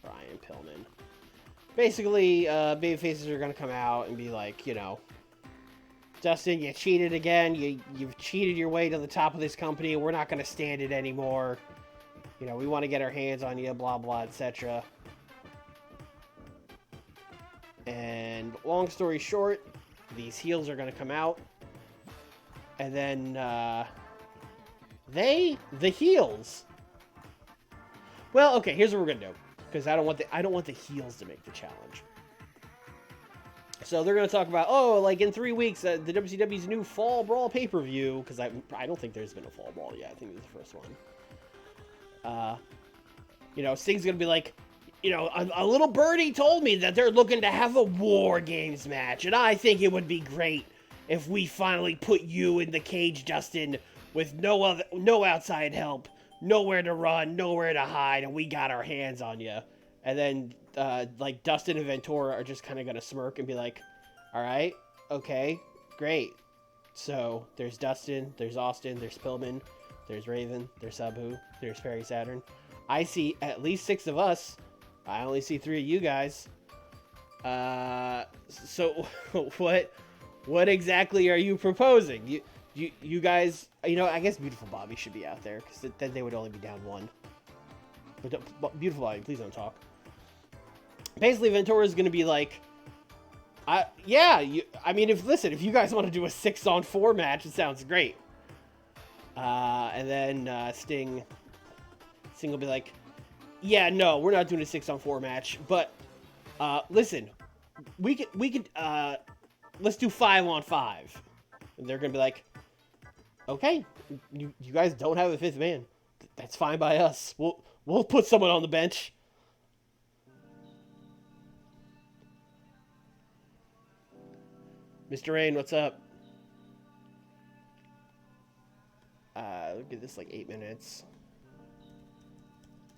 Brian Pillman. Basically, babyfaces are going to come out and be like, you know, Dustin, you cheated again. You've cheated your way to the top of this company. We're not going to stand it anymore. You know, we want to get our hands on you, blah, blah, etc. And long story short, these heels are going to come out. And then, the heels. Well, okay, here's what we're going to do. Because I don't want the heels to make the challenge. So they're going to talk about, oh, like in 3 weeks, the WCW's new Fall Brawl pay-per-view. Because I don't think there's been a Fall Brawl yet. I think it was the first one. You know, Sting's going to be like, you know, a little birdie told me that they're looking to have a War Games match. And I think it would be great if we finally put you in the cage, Dustin, with no outside help. Nowhere to run, nowhere to hide, and we got our hands on you. And then, like, Dustin and Ventura are just kind of going to smirk and be like, all right, okay, great. So, there's Dustin, there's Austin, there's Pillman, there's Raven, there's Sabu, there's Perry Saturn. I see at least 6 of us. I only see 3 of you guys. So, what exactly are you proposing? You guys, you know, I guess Beautiful Bobby should be out there, because then they would only be down 1. But Beautiful Bobby, please don't talk. Basically, Ventura's going to be like, yeah, I mean, if you guys want to do a 6-on-4 match, it sounds great. And then Sting will be like, yeah, no, we're not doing a 6-on-4 match, but listen, we could let's do 5-on-5. And they're going to be like, okay, you guys don't have a 5th man. That's fine by us. We'll put someone on the bench. Mr. Rain, what's up? Look at this, like 8 minutes.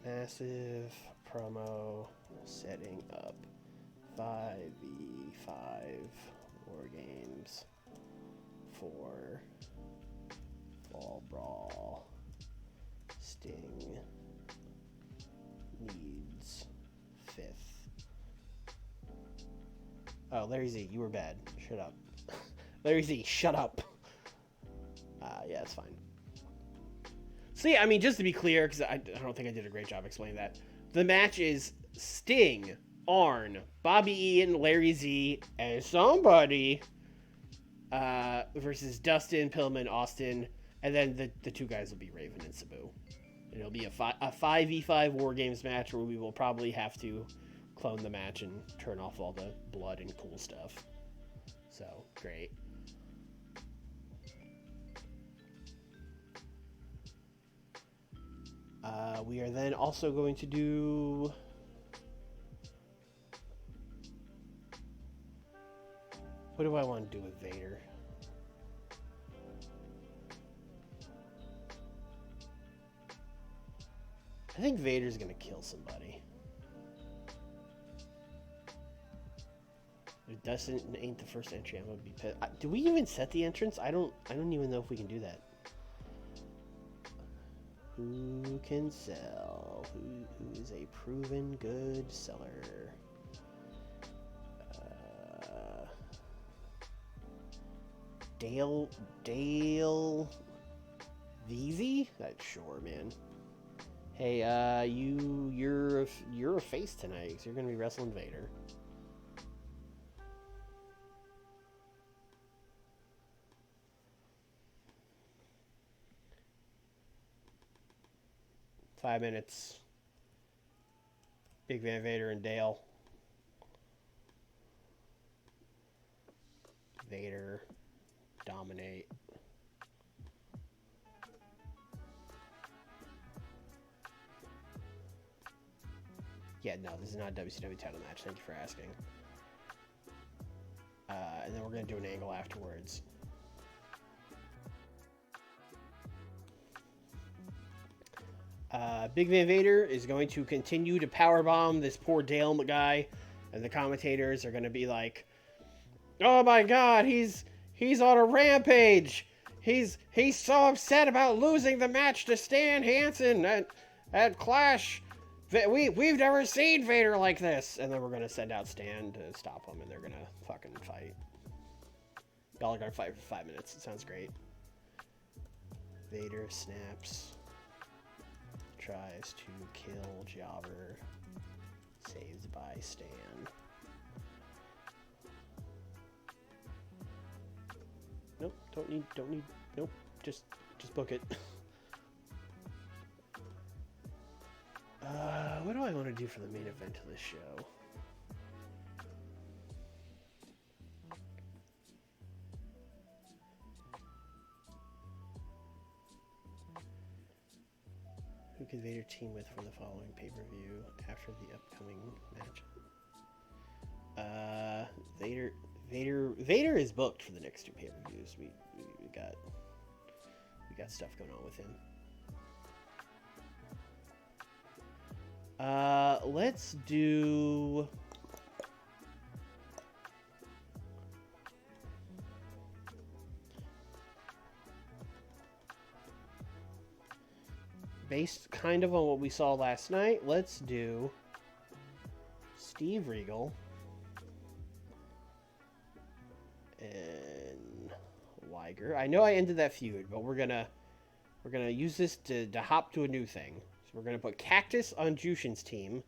Massive promo setting up 5v5 War Games for Fall Brawl. Sting needs 5th. Oh, Larry Z, you were bad. Shut up. Larry Z, shut up. Yeah, it's fine. So yeah, I mean, just to be clear, because I don't think I did a great job explaining that. The match is Sting, Arn, Bobby Eaton, Larry Z, and somebody versus Dustin, Pillman, Austin, and then the 2 guys will be Raven and Sabu. And it'll be a 5v5 War Games match where we will probably have to clone the match and turn off all the blood and cool stuff. So, great. We are then also going to do... What do I want to do with Vader? I think Vader's going to kill somebody. If Dustin ain't the first entry, I'm going to be pissed. Do we even set the entrance? I don't even know if we can do that. Who can sell? Who is a proven good seller? Dale VZ? Sure, man. Hey, you're a face tonight, so you're gonna be wrestling Vader. Five minutes. Big Van Vader and Dale. Vader. Dominate. Yeah, no, this is not a WCW title match. Thank you for asking. And then we're going to do an angle afterwards. Big Van Vader is going to continue to powerbomb this poor Dale guy. And the commentators are going to be like, oh my god, he's on a rampage. He's so upset about losing the match to Stan Hansen at Clash. We've never seen Vader like this. And then we're going to send out Stan to stop him, and they're going to fucking fight. Y'all are going to fight for 5 minutes. It sounds great. Vader snaps. Tries to kill Jobber. Saved by Stan. Nope, don't need, nope, just book it. What do I want to do for the main event of this show? Who can Vader team with for the following pay-per-view after the upcoming match? Vader is booked for the next two pay-per-views. We got stuff going on with him. Let's do based kind of on what we saw last night. Let's do Steve Regal and Liger. I know I ended that feud, but we're gonna use this to hop to a new thing. So we're gonna put Cactus on Jushin's team.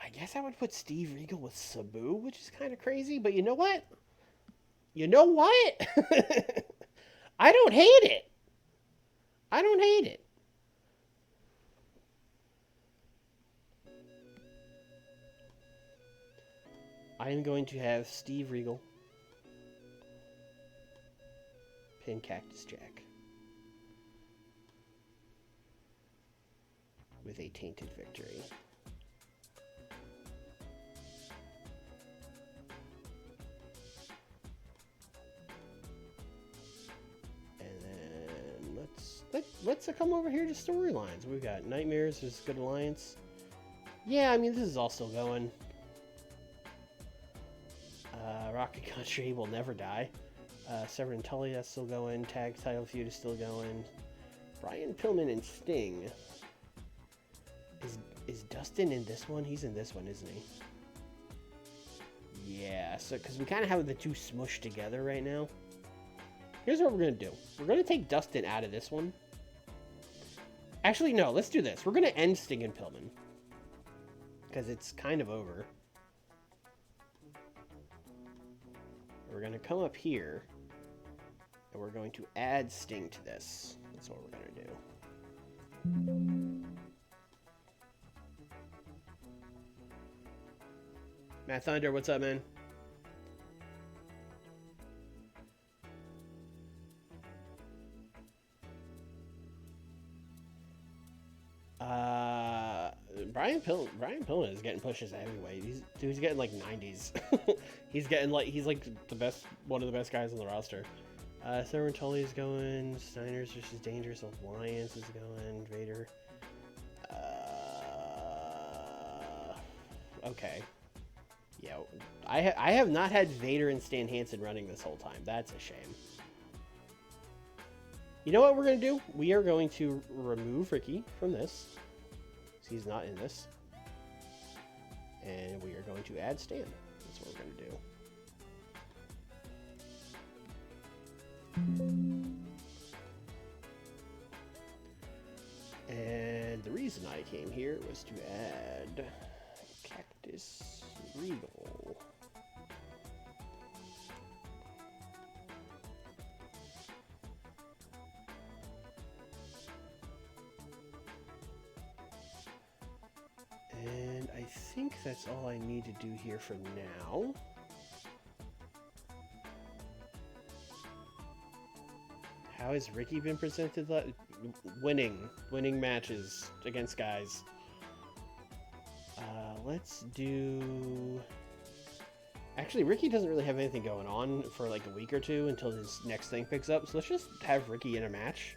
I guess I would put Steve Regal with Sabu, which is kind of crazy, but you know what? You know what? I don't hate it. I don't hate it. I am going to have Steve Regal pin Cactus Jack with a tainted victory. And then let's come over here to storylines. We've got Nightmares, there's Good Alliance. Yeah, I mean, this is all still going. Rocket Country will never die. Severn and Tully, that's still going. Tag title feud is still going. Brian Pillman and Sting. Is Dustin in this one? He's in this one, isn't he? Yeah, so because we kind of have the two smushed together right now. Here's what we're going to do. We're going to take Dustin out of this one. Actually, no, let's do this. We're going to end Sting and Pillman. Because it's kind of over. We're going to come up here, and we're going to add Sting to this. That's what we're going to do. Matt Thunder, what's up, man? Brian Pillman is getting pushed as a heavyweight. He's getting like 90s. he's like the best, one of the best guys on the roster. Severn Tully is going. Steiner's versus Dangerous Alliance is going. Vader. Okay. Yeah, I have not had Vader and Stan Hansen running this whole time. That's a shame. You know what we're going to do? We are going to remove Ricky from this. He's not in this. And we are going to add Stan. That's what we're going to do. reason I came here was to add Cactus Regal. And I think that's all I need to do here for now. How has Ricky been presented? Winning matches against guys. Let's do... Actually, Ricky doesn't really have anything going on for like a week or two until his next thing picks up. So let's just have Ricky in a match.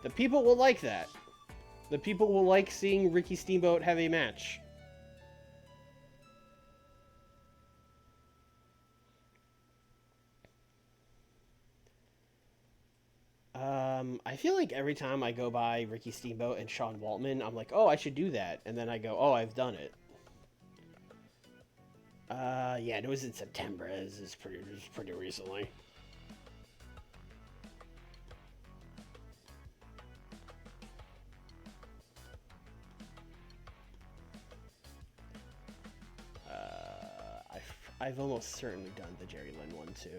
The people will like that. The people will like seeing Ricky Steamboat have a match. I feel like every time I go by Ricky Steamboat and Sean Waltman, I'm like, oh, I should do that. And then I go, oh, I've done it. Yeah, it was in September. It was pretty recently. I've almost certainly done the Jerry Lynn one too.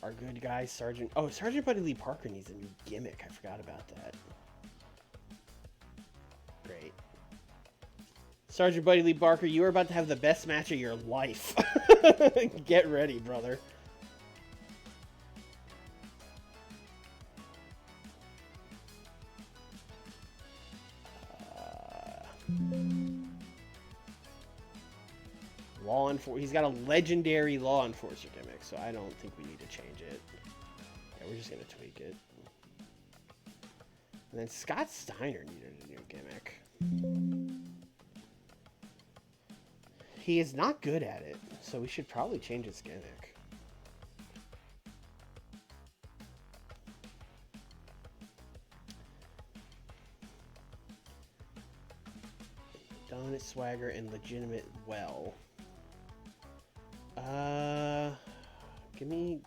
Our good guy, Sergeant... Oh, Sergeant Buddy Lee Parker needs a new gimmick. I forgot about that. Great. Sergeant Buddy Lee Parker, you are about to have the best match of your life. Get ready, brother. He's got a legendary law enforcer gimmick, so I don't think we need to change it. Yeah, we're just gonna tweak it. And then Scott Steiner needed a new gimmick. He is not good at it, so we should probably change his gimmick. Dominant swagger and legitimate well. Give me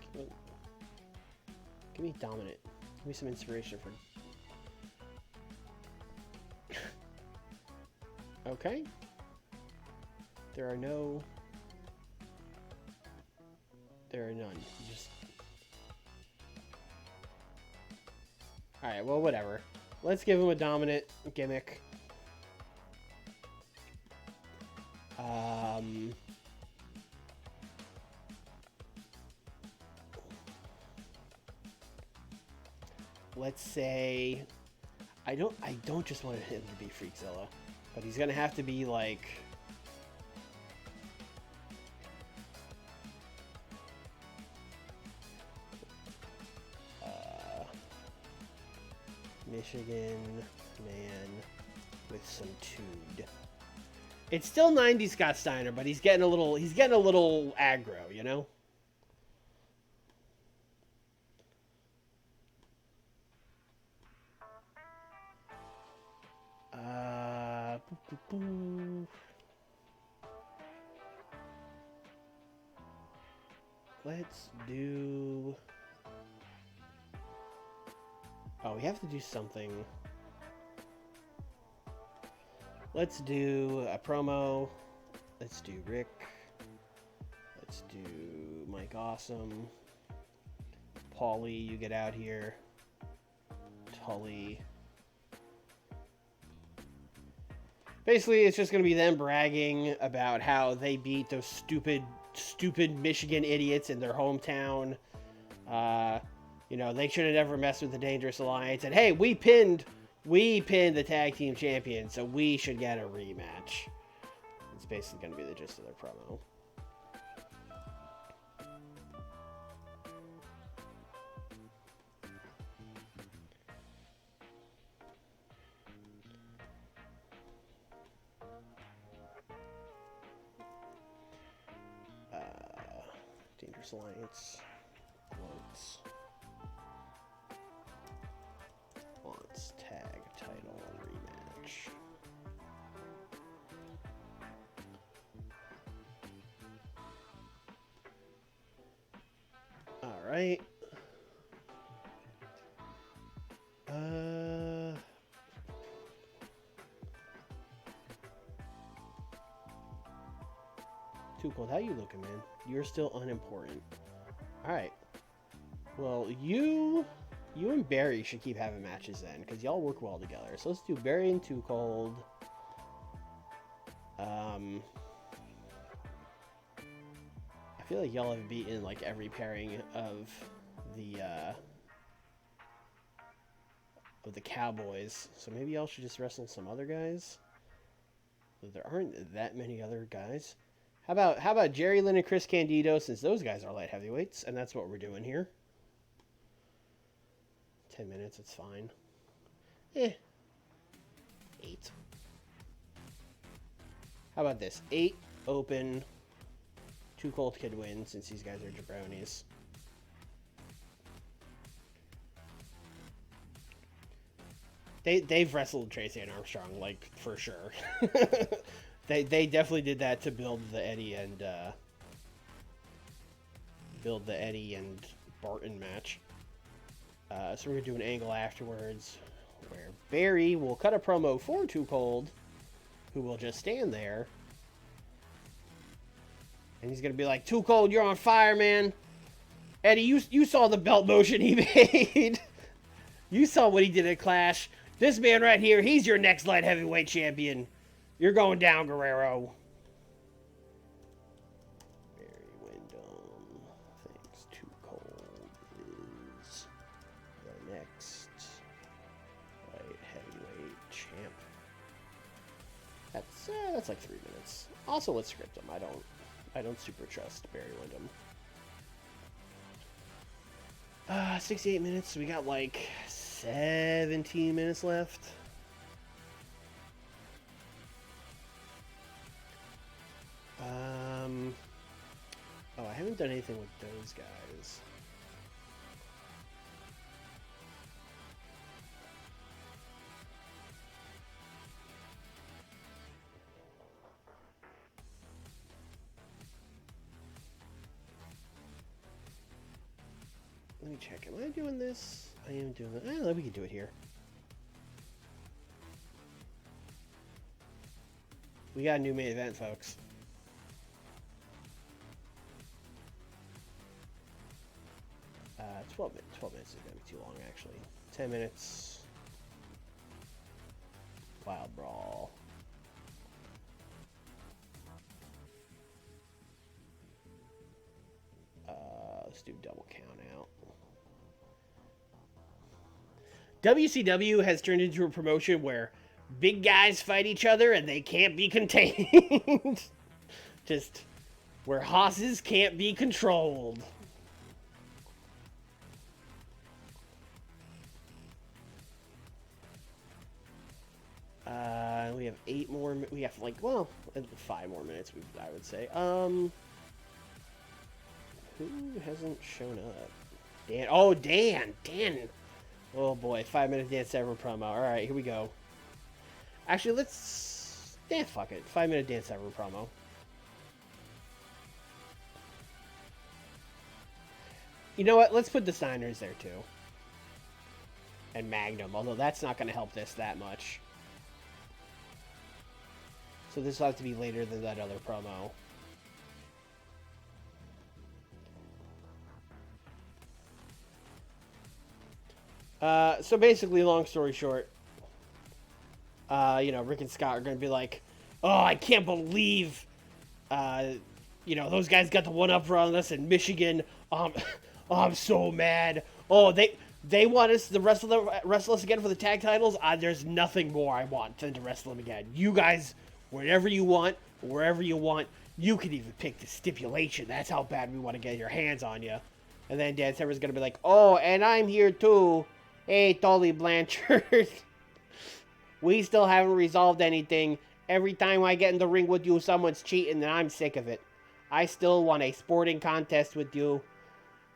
dominant. Give me some inspiration for... Okay. There are none. Just... Alright, well, whatever. Let's give him a dominant gimmick. Let's say I don't just want him to be Freakzilla, but he's gonna have to be like Michigan man with some tood. It's still 90s Scott Steiner, but he's getting a little aggro, you know? Let's do... Oh, we have to do something. Let's do a promo. Let's do Rick. Let's do Mike Awesome. Paulie, you get out here. Tully. Basically, it's just going to be them bragging about how they beat those stupid Michigan idiots in their hometown. You know, they should have never messed with the Dangerous Alliance. And hey, we pinned the tag team champions, so we should get a rematch. It's basically going to be the gist of their promo. Dangerous Alliance wants tag title rematch. right. Too Cold, how you looking, man? You're still unimportant. All right. Well, you and Barry should keep having matches then, because y'all work well together. So let's do Barry and Too Cold. I feel like y'all have beaten like every pairing of the Cowboys. So maybe y'all should just wrestle some other guys. There aren't that many other guys. How about Jerry Lynn and Chris Candido, since those guys are light heavyweights, and that's what we're doing here. 10 minutes, it's fine. 8. How about this? 8 open. Too Cold Kid win, since these guys are jabronis. They've wrestled Tracy and Armstrong, like, for sure. They definitely did that to build the Eddie and Barton match. So we're gonna do an angle afterwards where Barry will cut a promo for Too Cold, who will just stand there, and he's gonna be like, "Too Cold, you're on fire, man. Eddie, you saw the belt motion he made. You saw what he did at Clash. This man right here, he's your next light heavyweight champion. You're going down, Guerrero." Barry Windham thinks Too Cold is the next light heavyweight champ. That's like 3 minutes. Also, let's script him. I don't super trust Barry Windham. 68 minutes. We got like 17 minutes left. Oh, I haven't done anything with those guys. Let me check. Am I doing this? I am doing it. I don't know. We can do it here. We got a new main event, folks. 12 minutes is going to be too long, actually. 10 minutes. Wild Brawl. Let's do double count out. WCW has turned into a promotion where big guys fight each other and they can't be contained. Just where hosses can't be controlled. We have 8 more. We have like 5 more minutes. I would say. Who hasn't shown up? Dan. Oh, Dan. Oh boy, 5-minute Dan Severn promo. All right, here we go. Actually, let's. Fuck it. 5-minute Dan Severn promo. You know what? Let's put the Steiners there too. And Magnum, although that's not going to help this that much. So this will have to be later than that other promo. So basically, long story short, Rick and Scott are going to be like, "Oh, I can't believe, those guys got the one-up on us in Michigan. Oh, I'm so mad. Oh, they want us to wrestle us again for the tag titles. There's nothing more I want than to wrestle them again. You guys, whenever you want, wherever you want, you can even pick the stipulation. That's how bad we want to get your hands on you." And then Dan Severn's going to be like, "Oh, and I'm here too. Hey, Tully Blanchard. We still haven't resolved anything. Every time I get in the ring with you, someone's cheating, and I'm sick of it. I still want a sporting contest with you.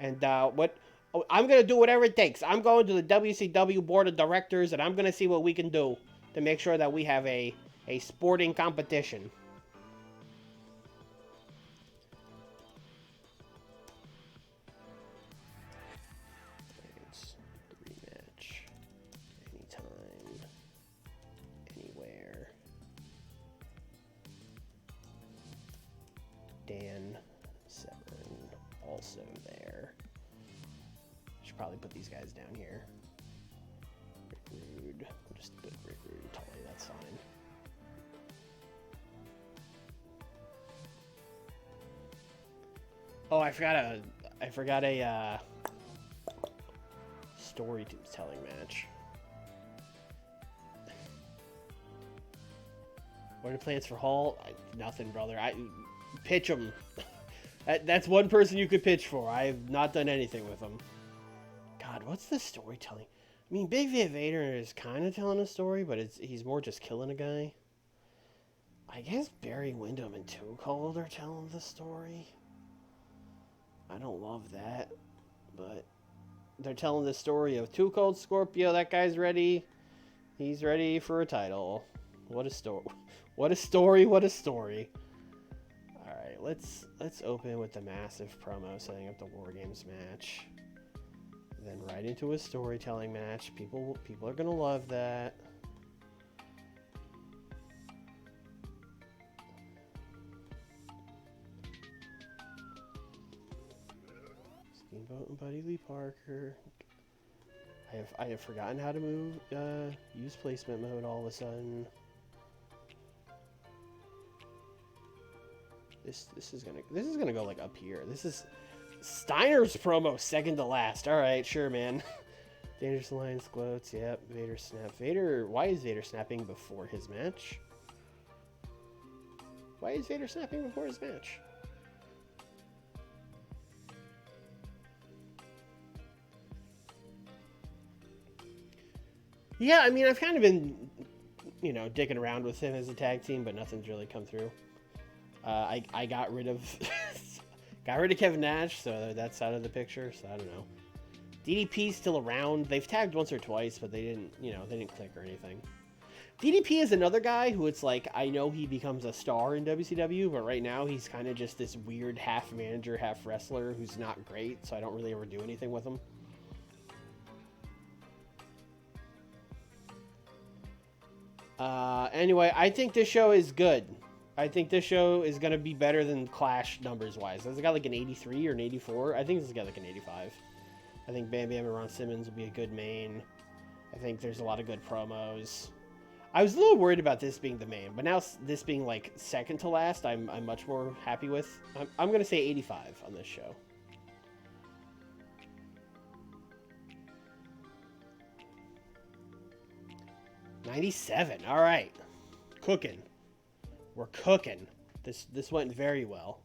And I'm going to do whatever it takes. I'm going to the WCW board of directors, and I'm going to see what we can do to make sure that we have a sporting competition." Dan Severn also there. Should probably put these guys down here. Rick Rude. We'll just put Rick Rude and Tully. That's fine. Oh, I forgot a storytelling match. What are the plans for Hall? Nothing, brother. Pitch him. That's one person you could pitch for. I have not done anything with him. God, what's the storytelling? I mean, Big Van Vader is kind of telling a story, but he's more just killing a guy. I guess Barry Windham and Too Cold are telling the story. I don't love that, but they're telling the story of Too Cold Scorpio. That guy's ready. He's ready for a title. What a story. What a story. What a story. All right, let's open with the massive promo setting up the War Games match. Then right into a storytelling match. People are going to love that. Steamboat and Buddy Lee Parker. I have forgotten how to use placement mode all of a sudden. This is gonna go like up here. This is Steiner's promo, second to last. All right, sure, man. Dangerous Alliance gloats. Yep. Vader snap. Vader. Why is Vader snapping before his match? Why is Vader snapping before his match? Yeah, I mean, I've kind of been, dicking around with him as a tag team, but nothing's really come through. I got rid of Kevin Nash, so that's out of the picture. So I don't know. DDP's still around. They've tagged once or twice, but they didn't click or anything. DDP is another guy who it's like, I know he becomes a star in WCW, but right now he's kind of just this weird half manager, half wrestler who's not great, so I don't really ever do anything with him. Anyway, I think this show is good. I think this show is going to be better than Clash numbers-wise. Has it got like an 83 or an 84? I think this has got like an 85. I think Bam Bam and Ron Simmons will be a good main. I think there's a lot of good promos. I was a little worried about this being the main, but now this being like second to last, I'm much more happy with. I'm going to say 85 on this show. $97. All right. Cooking. We're cooking. This went very well.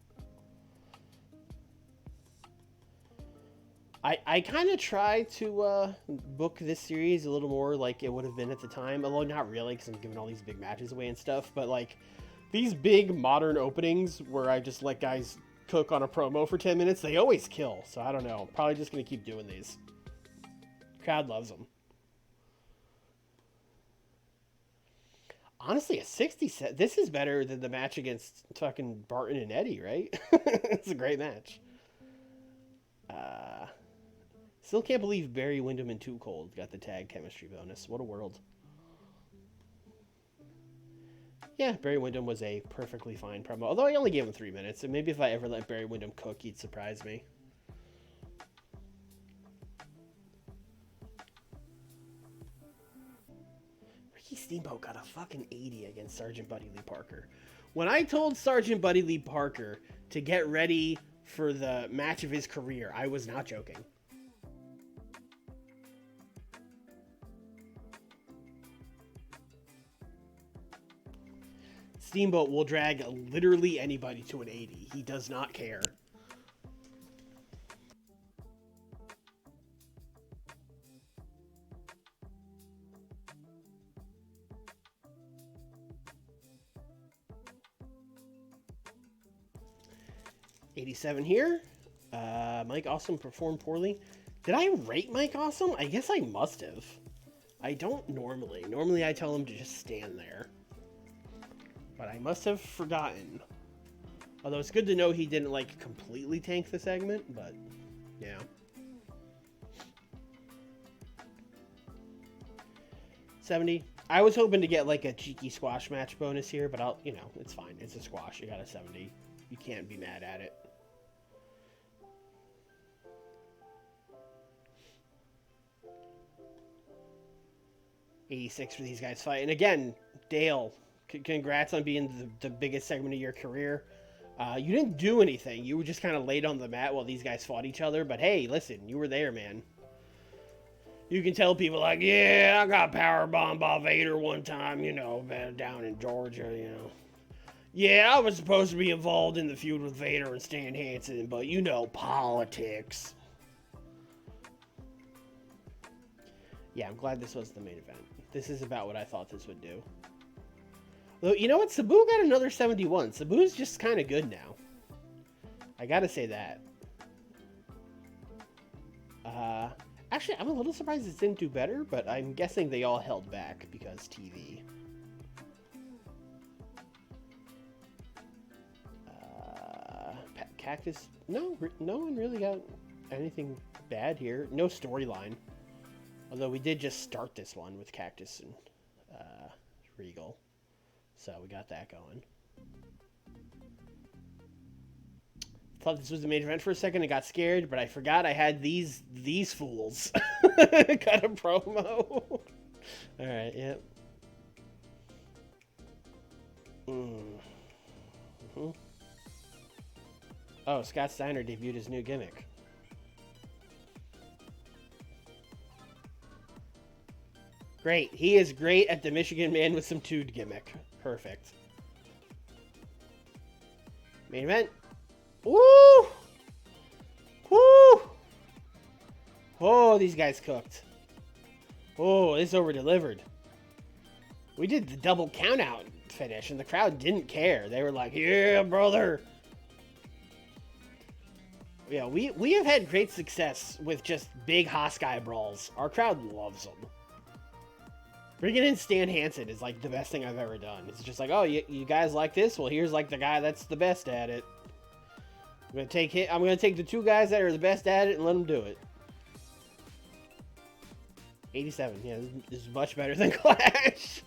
I kind of try to book this series a little more like it would have been at the time, although not really because I'm giving all these big matches away and stuff, but like these big modern openings where I just let guys cook on a promo for 10 minutes, they always kill. So I don't know. Probably just going to keep doing these. Crowd loves them. Honestly, a 60 set. This is better than the match against fucking Barton and Eddie, right? It's a great match. Still can't believe Barry Windham and Too Cold got the tag chemistry bonus. What a world. Yeah, Barry Windham was a perfectly fine promo. Although I only gave him 3 minutes. And maybe if I ever let Barry Windham cook, he'd surprise me. Steamboat got a fucking 80 against Sergeant Buddy Lee Parker. When I told Sergeant Buddy Lee Parker to get ready for the match of his career, I was not joking. Steamboat will drag literally anybody to an 80. He does not care. $87 here. Mike Awesome performed poorly. Did I rate Mike Awesome? I guess I must have. I don't normally. Normally I tell him to just stand there. But I must have forgotten. Although it's good to know he didn't like completely tank the segment, but yeah. $70. I was hoping to get like a cheeky squash match bonus here, but it's fine. It's a squash. You got a $70. You can't be mad at it. $86 for these guys fighting. Again, Dale, congrats on being the biggest segment of your career. You didn't do anything. You were just kind of laid on the mat while these guys fought each other. But hey, listen, you were there, man. You can tell people like, yeah, I got powerbombed by Vader one time, you know, down in Georgia, you know. Yeah, I was supposed to be involved in the feud with Vader and Stan Hansen, but you know, politics. Yeah, I'm glad this was the main event. This is about what I thought this would do. Though, you know what? Sabu got another 71. Sabu's just kind of good now. I gotta say that. Actually, I'm a little surprised it didn't do better, but I'm guessing they all held back because TV. Cactus... No one really got anything bad here. No storyline. Although we did just start this one with Cactus and Regal. So we got that going. Thought this was the main event for a second. I got scared, but I forgot I had these fools. Got a promo. Alright, yep. Mm-hmm. Oh, Scott Steiner debuted his new gimmick. Great. He is great at the Michigan Man with some Tood gimmick. Perfect. Main event. Woo! Woo! Oh, these guys cooked. Oh, this over-delivered. We did the double count-out finish, and the crowd didn't care. They were like, yeah, brother. Yeah, we have had great success with just big Hoskai brawls. Our crowd loves them. Bringing in Stan Hansen is like the best thing I've ever done. It's just like, oh, you guys like this? Well, here's like the guy that's the best at it. I'm gonna take the two guys that are the best at it and let them do it. 87. Yeah, this is much better than Clash.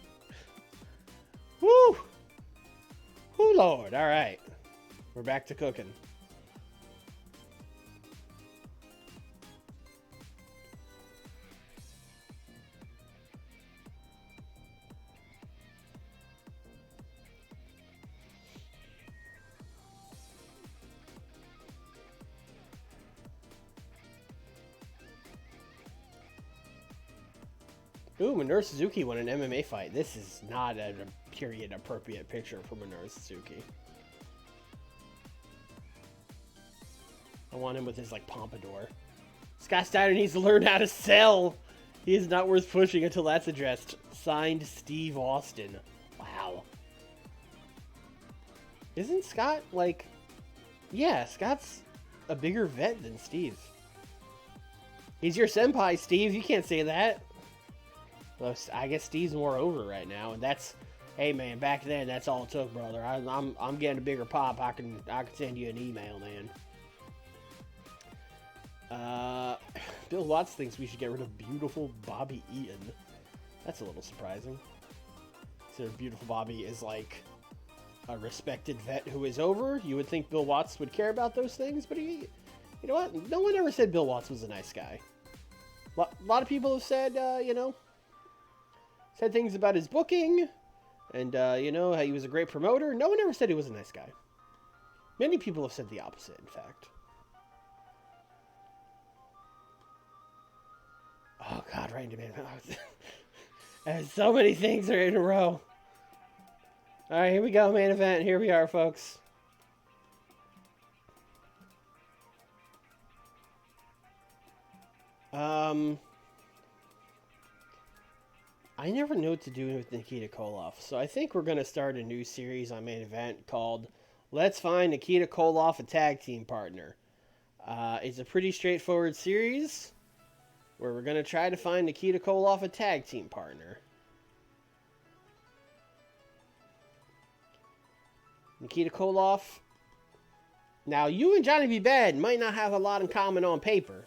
Woo! Woo, Lord. All right, we're back to cooking. Ooh, Minoru Suzuki won an MMA fight. This is not a period-appropriate picture for Minoru Suzuki. I want him with his, like, pompadour. Scott Steiner needs to learn how to sell. He is not worth pushing until that's addressed. Signed, Steve Austin. Wow. Isn't Scott, like... Yeah, Scott's a bigger vet than Steve. He's your senpai, Steve. You can't say that. Well, I guess Steve's more over right now, and that's, hey man, back then that's all it took, brother. I'm getting a bigger pop. I can send you an email, man. Bill Watts thinks we should get rid of beautiful Bobby Eaton. That's a little surprising. So beautiful Bobby is like a respected vet who is over. You would think Bill Watts would care about those things, but you know what? No one ever said Bill Watts was a nice guy. A lot of people have said, you know. Said things about his booking, and, you know, how he was a great promoter. No one ever said he was a nice guy. Many people have said the opposite, in fact. Oh, God, right into main event. There's so many things are in a row. All right, here we go, main event. Here we are, folks. I never know what to do with Nikita Koloff, so I think we're going to start a new series on main event called Let's Find Nikita Koloff a Tag Team Partner. It's a pretty straightforward series where we're going to try to find Nikita Koloff a tag team partner. Nikita Koloff. Now, you and Johnny B. Bad might not have a lot in common on paper.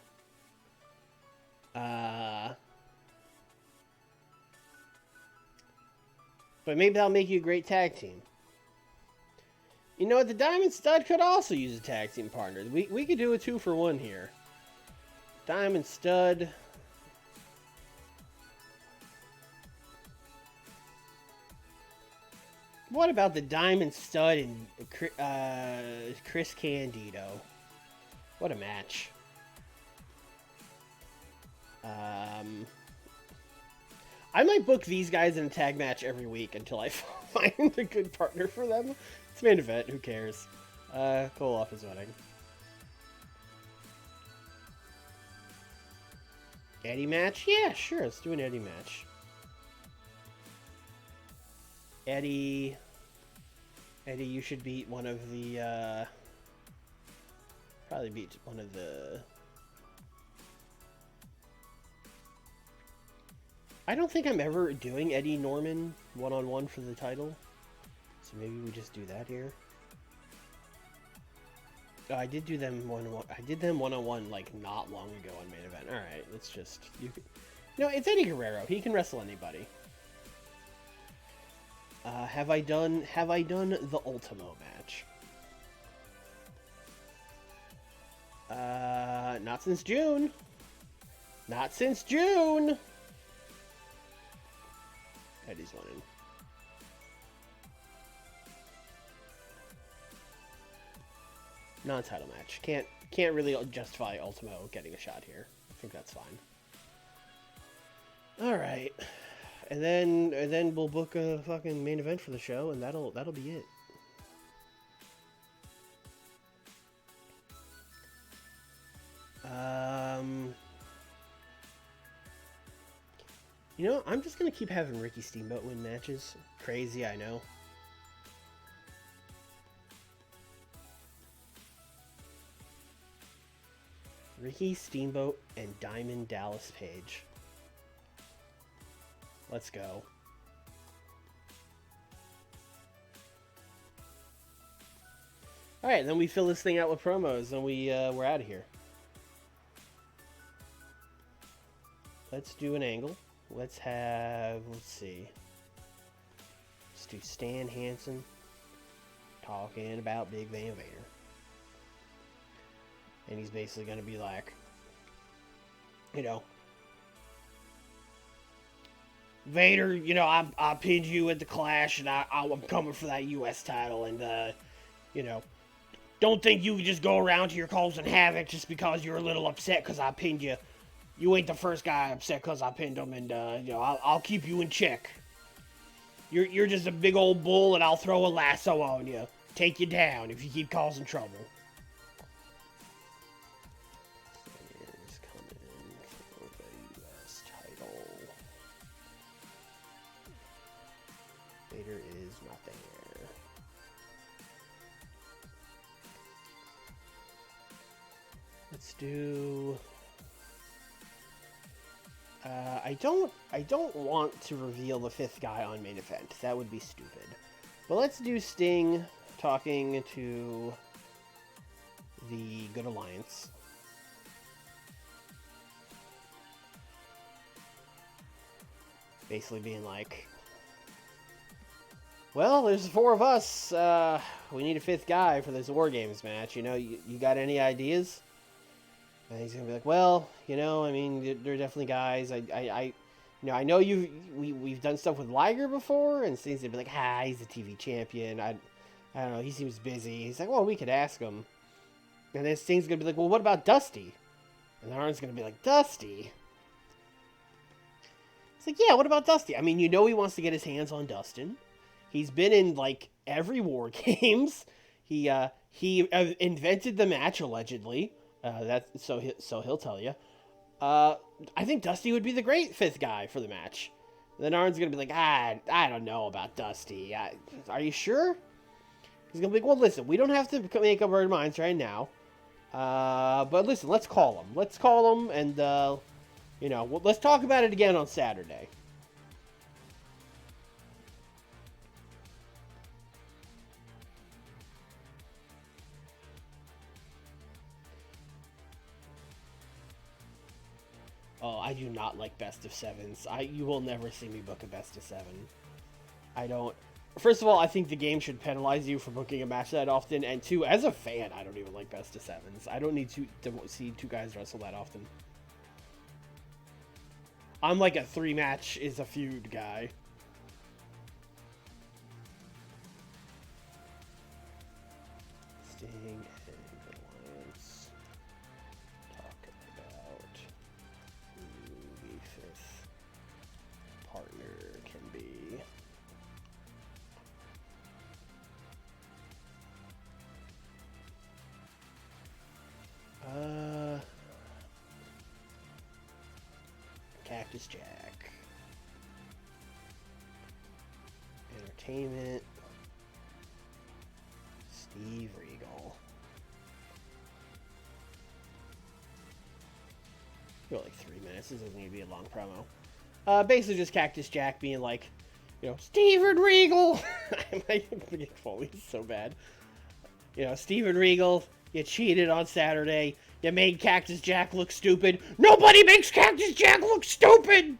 But maybe that'll make you a great tag team. You know what? The Diamond Stud could also use a tag team partner. We could do a 2-for-1 here. Diamond Stud. What about the Diamond Stud and Chris Candido? What a match. I might book these guys in a tag match every week until I find a good partner for them. It's main event, who cares? Koloff is winning. Eddie match? Yeah, sure, let's do an Eddie match. Eddie, you should beat one of the, probably beat one of the... I don't think I'm ever doing Eddie Norman one-on-one for the title. So maybe we just do that here. Oh, I did do them one-on-one. I did them one-on-one like not long ago on main event. All right, let's just no, it's Eddie Guerrero. He can wrestle anybody. Have I done the Ultimo match? Not since June. Not since June. Eddie's winning. Non-title match. Can't really justify Ultimo getting a shot here. I think that's fine. All right, and then we'll book a fucking main event for the show, and that'll be it. You know, I'm just gonna keep having Ricky Steamboat win matches. Crazy, I know. Ricky Steamboat and Diamond Dallas Page. Let's go. Alright, then we fill this thing out with promos and we're out of here. Let's do an angle. Let's see. Let's do Stan Hansen talking about Big Van Vader. And he's basically going to be like, you know, Vader, you know, I pinned you at the Clash, and I'm coming for that U.S. title, and, you know, don't think you can just go around to your causing havoc just because you're a little upset because I pinned you. You ain't the first guy upset because I pinned him, and, you know, I'll keep you in check. You're just a big old bull, and I'll throw a lasso on you. Take you down if you keep causing trouble. Vader's coming for the U.S. title. Vader is not there. Let's do... I don't want to reveal the fifth guy on main event. That would be stupid. But let's do Sting talking to the Good Alliance. Basically being like, well, there's 4 of us. We need a 5th guy for this War Games match. You know, you got any ideas? And he's gonna be like, well, you know, I mean, there are definitely guys. You know, I know we've done stuff with Liger before, and Sting's gonna be like, he's a TV champion. I don't know, he seems busy. He's like, well, we could ask him. And then Sting's gonna be like, well, what about Dusty? And Arn's gonna be like, Dusty? It's like, yeah, what about Dusty? I mean, you know, he wants to get his hands on Dustin. He's been in like every War Games. He invented the match allegedly. So he'll tell you. I think Dusty would be the great 5th guy for the match. Then Arn's gonna be like, I don't know about Dusty. Are you sure? He's gonna be like, well, listen, we don't have to make up our minds right now. But listen, let's call him. Let's call him, and you know, let's talk about it again on Saturday. Oh, I do not like best of 7s. You will never see me book a best of 7. I don't. First of all, I think the game should penalize you for booking a match that often, and two, as a fan, I don't even like best of sevens. I don't need to see two guys wrestle that often. I'm like a 3-match is a feud guy. Sting and Alliance talk about who the 5th partner can be. Cactus Jack. Entertainment. Steve Regal. Go like 3 minutes. This doesn't need to be a long promo. Basically just Cactus Jack being like, you know, Steven Regal. I might forget Foley's so bad. You know, Steven Regal, you cheated on Saturday. You made Cactus Jack look stupid. Nobody makes Cactus Jack look stupid!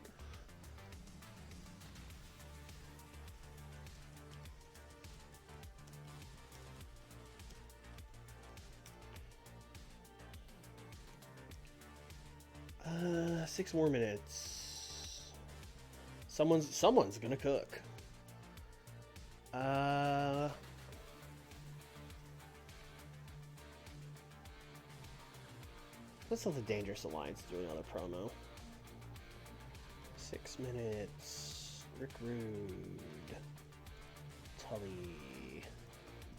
Uh, 6 more minutes. Someone's gonna cook. Let's let the Dangerous Alliance do another promo. 6 minutes. Rick Rude. Tully.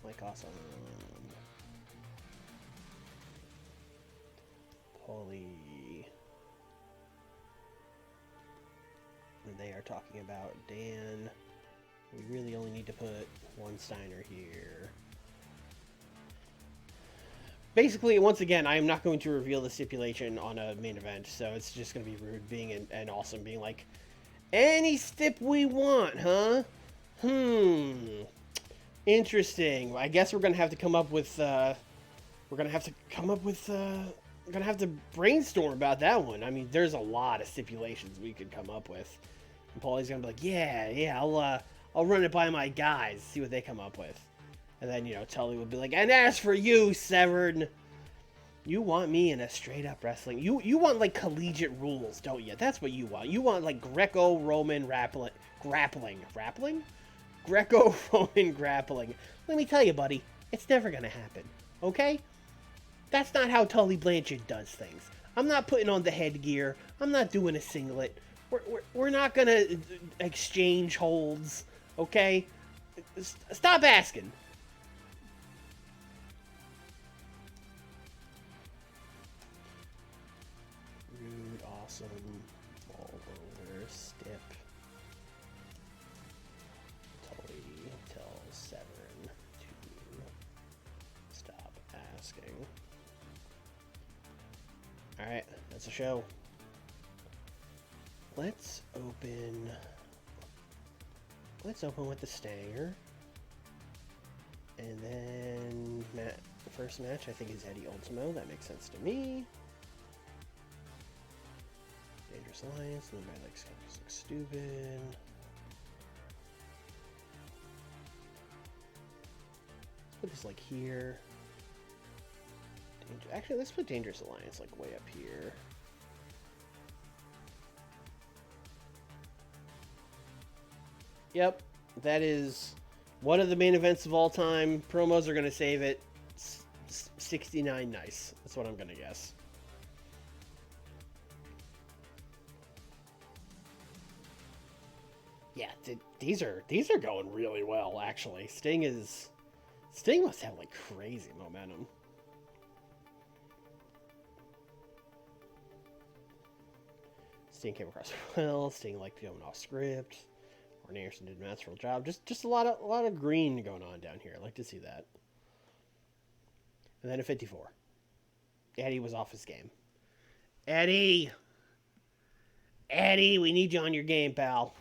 Mike Awesome. Paulie. And they are talking about Dan. We really only need to put one Steiner here. Basically, once again, I am not going to reveal the stipulation on a main event, so it's just going to be Rude being and Awesome being like, any stip we want, huh? Interesting. I guess we're going to have to come up with, we're going to have to brainstorm about that one. I mean, there's a lot of stipulations we could come up with. And Paulie's going to be like, yeah, I'll run it by my guys, see what they come up with. And then, you know, Tully would be like, and as for you, Severn, you want me in a straight-up wrestling. You want, like, collegiate rules, don't you? That's what you want. You want, like, Greco-Roman grappling. Greco-Roman grappling. Let me tell you, buddy, it's never going to happen, okay? That's not how Tully Blanchard does things. I'm not putting on the headgear. I'm not doing a singlet. We're not going to exchange holds, okay? Stop asking. Rude, Awesome, all over, Stip. Tully tells Severn to stop asking. Alright, that's a show. Let's open with the Stanger. And then the first match I think is Eddie Ultimo. That makes sense to me. Dangerous Alliance, and then my legs just look stupid. Let's put this like here. Actually, let's put Dangerous Alliance like way up here. Yep, that is one of the main events of all time. Promos are going to save it. 69 nice. That's what I'm going to guess. Yeah, these are going really well, actually. Sting must have like crazy momentum. Sting came across well. Sting liked going off script. Arn Anderson did a masterful job. Just a lot of green going on down here. I like to see that. And then at 54, Eddie was off his game. Eddie, we need you on your game, pal.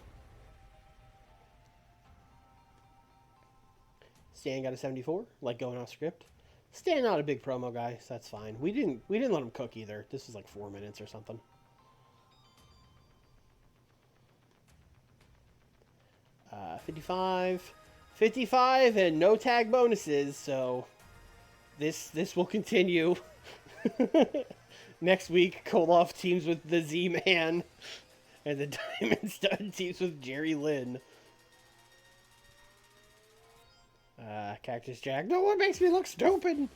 Stan got a 74, like going off script. Stan not a big promo guy, so that's fine. We didn't let him cook either. This was like 4 minutes or something. Uh, 55. 55 and no tag bonuses, so this will continue. Next week, Koloff teams with the Z-Man, and the Diamond Stud teams with Jerry Lynn. Cactus Jack. No one makes me look stupid!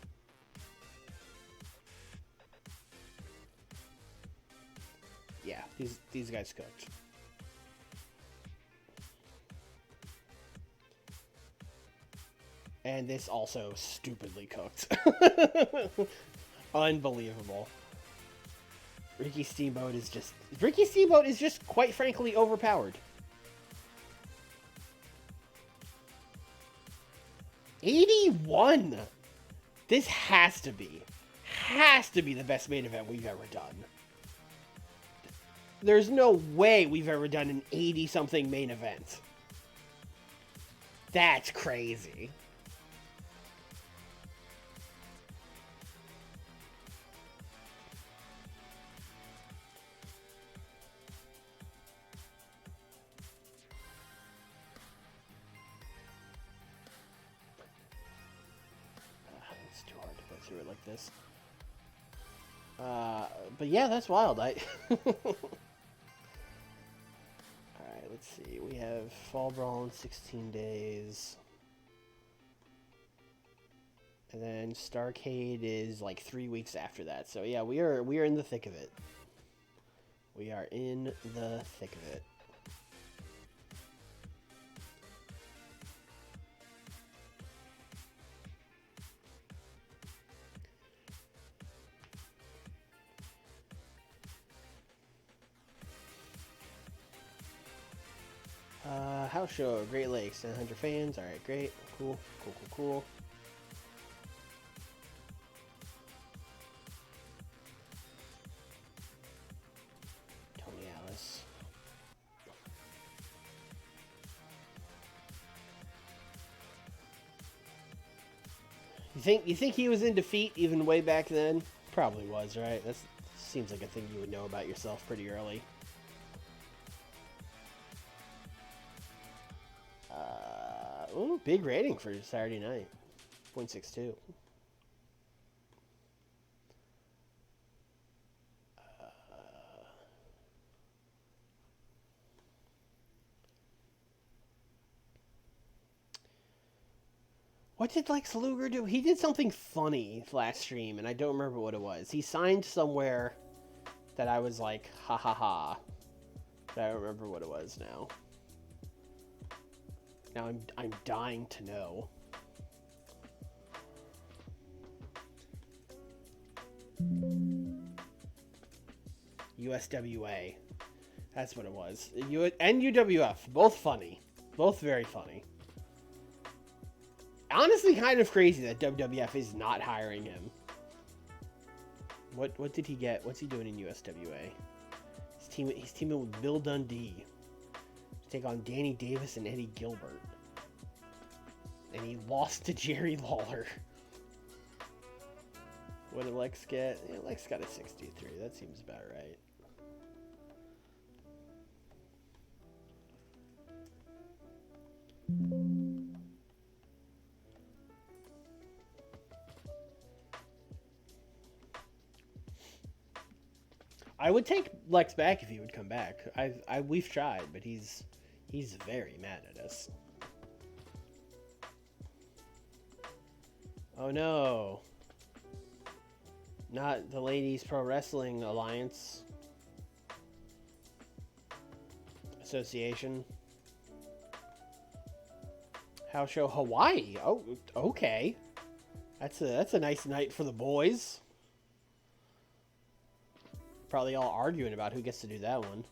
Yeah, these guys cooked. And this also stupidly cooked. Unbelievable. Ricky Steamboat is just quite frankly overpowered. 81. This has to be the best main event we've ever done. There's no way we've ever done an 80-something main event. That's crazy. It's too hard to go through it like this. But yeah, that's wild. Alright, let's see. We have Fall Brawl in 16 days. And then Starcade is like 3 weeks after that. So yeah, we are in the thick of it. We are in the thick of it. House show, Great Lakes, 100 fans. Alright, great. Cool. Tony Alice. You think he was in defeat even way back then? Probably was, right? That seems like a thing you would know about yourself pretty early. Ooh, big rating for Saturday night. 0.62. What did Lex Luger do? He did something funny last stream, and I don't remember what it was. He signed somewhere that I was like, ha ha ha. But I don't remember what it was now. Now I'm dying to know. USWA. That's what it was. And UWF. Both funny. Both very funny. Honestly, kind of crazy that WWF is not hiring him. What did he get? What's he doing in USWA? He's teaming with Bill Dundee to take on Danny Davis and Eddie Gilbert. And he lost to Jerry Lawler. What did Lex get? Yeah, Lex got a 63. That seems about right. I would take Lex back if he would come back. We've tried, but he's very mad at us. Oh no. Not the Ladies Pro Wrestling Alliance Association. House show Hawaii. Oh, okay. That's a nice night for the boys. Probably all arguing about who gets to do that one.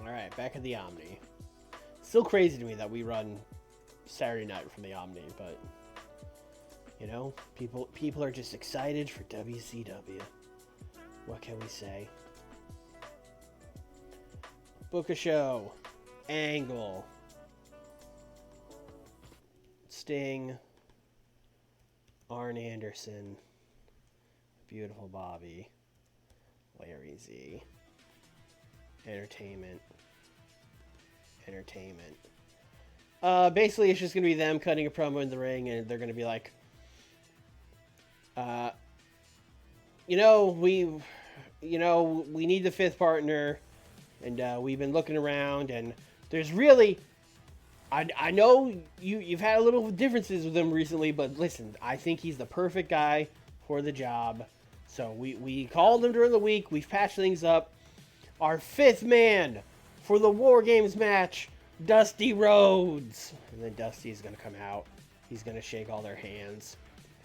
Alright, back at the Omni. Still crazy to me that we run Saturday night from the Omni, but you know, people are just excited for WCW. What can we say? Book a show. Angle. Sting. Arn Anderson. Beautiful Bobby. Larry Z. Entertainment. Basically, it's just going to be them cutting a promo in the ring, and they're going to be like, we need the fifth partner, and we've been looking around, and there's really, I know you've had a little differences with him recently, but listen, I think he's the perfect guy for the job. So we called him during the week. We've patched things up. Our fifth man for the War Games match, Dusty Rhodes. And then Dusty's going to come out. He's going to shake all their hands.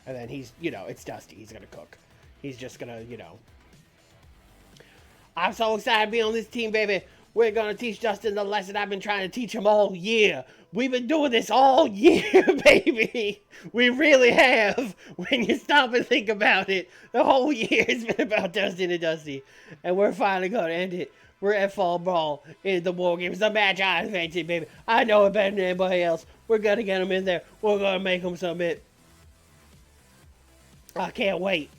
And then it's Dusty. He's going to cook. He's just going to, I'm so excited to be on this team, baby. We're going to teach Dustin the lesson I've been trying to teach him all year. We've been doing this all year, baby. We really have. When you stop and think about it, the whole year has been about Dustin and Dusty. And we're finally going to end it. We're at Fall Brawl in the War Games. The match I invented, baby. I know it better than anybody else. We're going to get them in there. We're going to make them submit. I can't wait.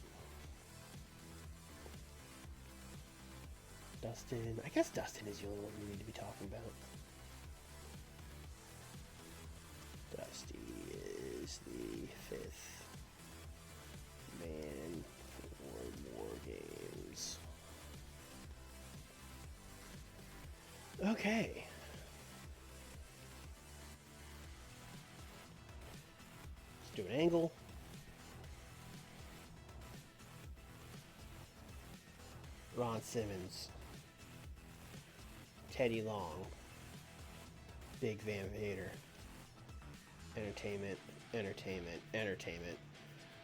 Dustin. I guess Dustin is the only one we need to be talking about. Dusty is the fifth man for War Games. Okay. Let's do an angle. Ron Simmons. Teddy Long. Big Van Vader. Entertainment.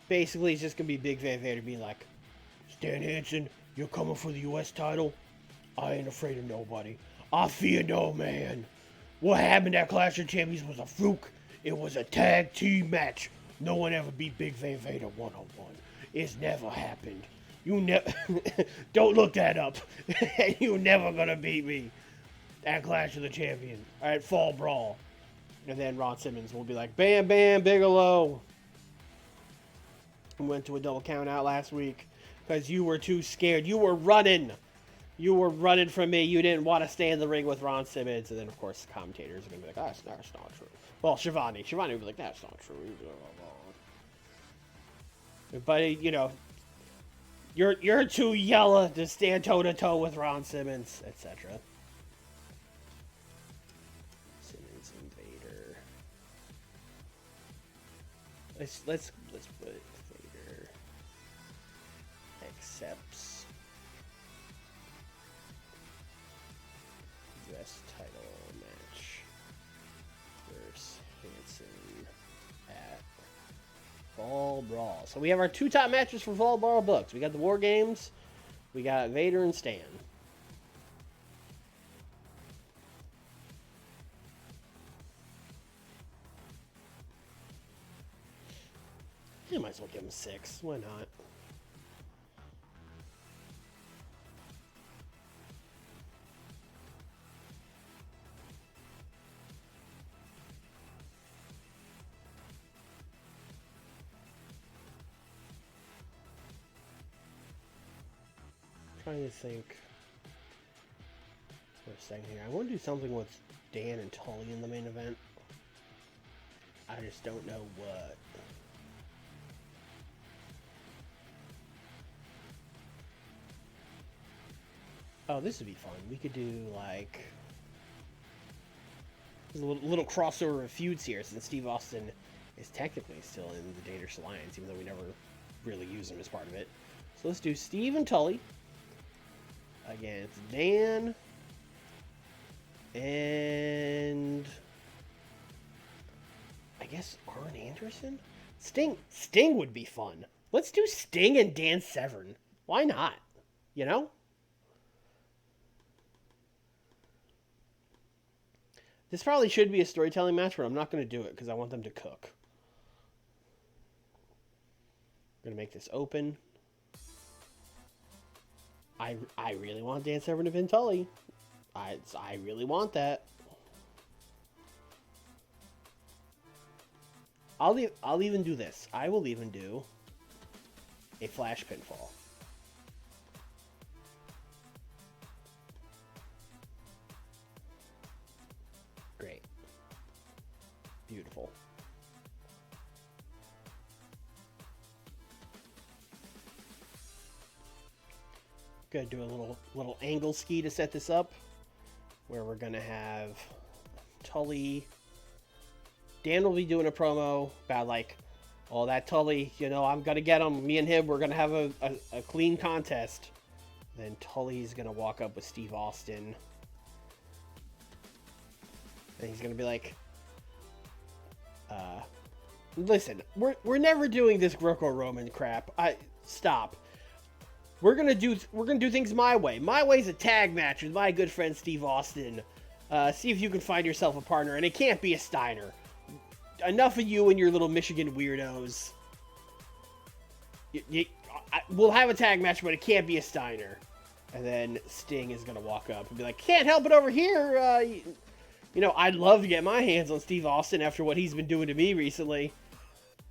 Basically, it's just going to be Big Van Vader being like, Stan Hansen, you're coming for the U.S. title? I ain't afraid of nobody. I fear no man. What happened at Clash of Champions was a fluke. It was a tag team match. No one ever beat Big Van Vader one-on-one. It's never happened. You never... Don't look that up. You're never going to beat me at Clash of the Champions. At Fall Brawl. And then Ron Simmons will be like, Bam Bam Bigelow. We went to a double count out last week because you were too scared. You were running. You were running from me. You didn't want to stay in the ring with Ron Simmons. And then, of course, the commentators are going to be like, that's not true. Well, Shivani would be like, that's not true. But, you're too yellow to stand toe-to-toe with Ron Simmons, etc. Simmons and Vader. Let's put Vader accepts U.S. title match versus Hansen at Fall Brawl. So we have our two top matches for Fall Brawl books. We got the War Games. We got Vader and Stan. You might as well give him 6. Why not? Trying to think for a second here. I want to do something with Dan and Tully in the main event. I just don't know what. Oh, this would be fun. We could do like there's a little crossover of feuds here, since Steve Austin is technically still in the Dangerous Alliance, even though we never really use him as part of it. So let's do Steve and Tully against Dan and I guess Arn Anderson? Sting would be fun. Let's do Sting and Dan Severn. Why not? You know? This probably should be a storytelling match, but I'm not going to do it because I want them to cook. I'm going to make this open. I really want Dan Severn to pin Tully. I really want that. I'll even do this. I will even do a flash pinfall. Great. Beautiful. Gonna do a little angle ski to set this up, where we're gonna have Tully. Dan will be doing a promo about like, oh, that Tully, you know, I'm gonna get him. Me and him, we're gonna have a clean contest. Then Tully's gonna walk up with Steve Austin, and he's gonna be like, listen, we're never doing this Greco-Roman crap. Stop. We're gonna do things my way. My way's a tag match with my good friend Steve Austin. See if you can find yourself a partner, and it can't be a Steiner. Enough of you and your little Michigan weirdos. We'll have a tag match, but it can't be a Steiner. And then Sting is gonna walk up and be like, "Can't help it over here. You know, I'd love to get my hands on Steve Austin after what he's been doing to me recently."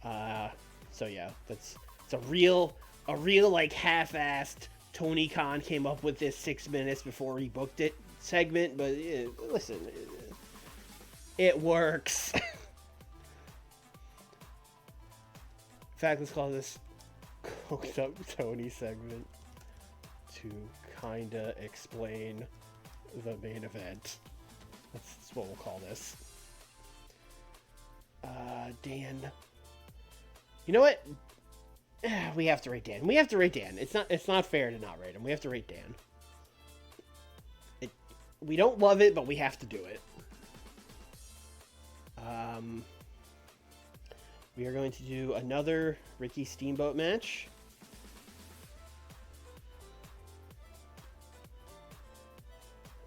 So yeah, it's a real like half-assed Tony Khan came up with this 6 minutes before he booked it segment, but listen, it works. In fact, let's call this Coked Up Tony segment to kinda explain the main event. That's what we'll call this. Dan. You know what? We have to rate Dan. We have to rate Dan. It's not fair to not rate him. We have to rate Dan. We don't love it, but we have to do it. We are going to do another Ricky Steamboat match.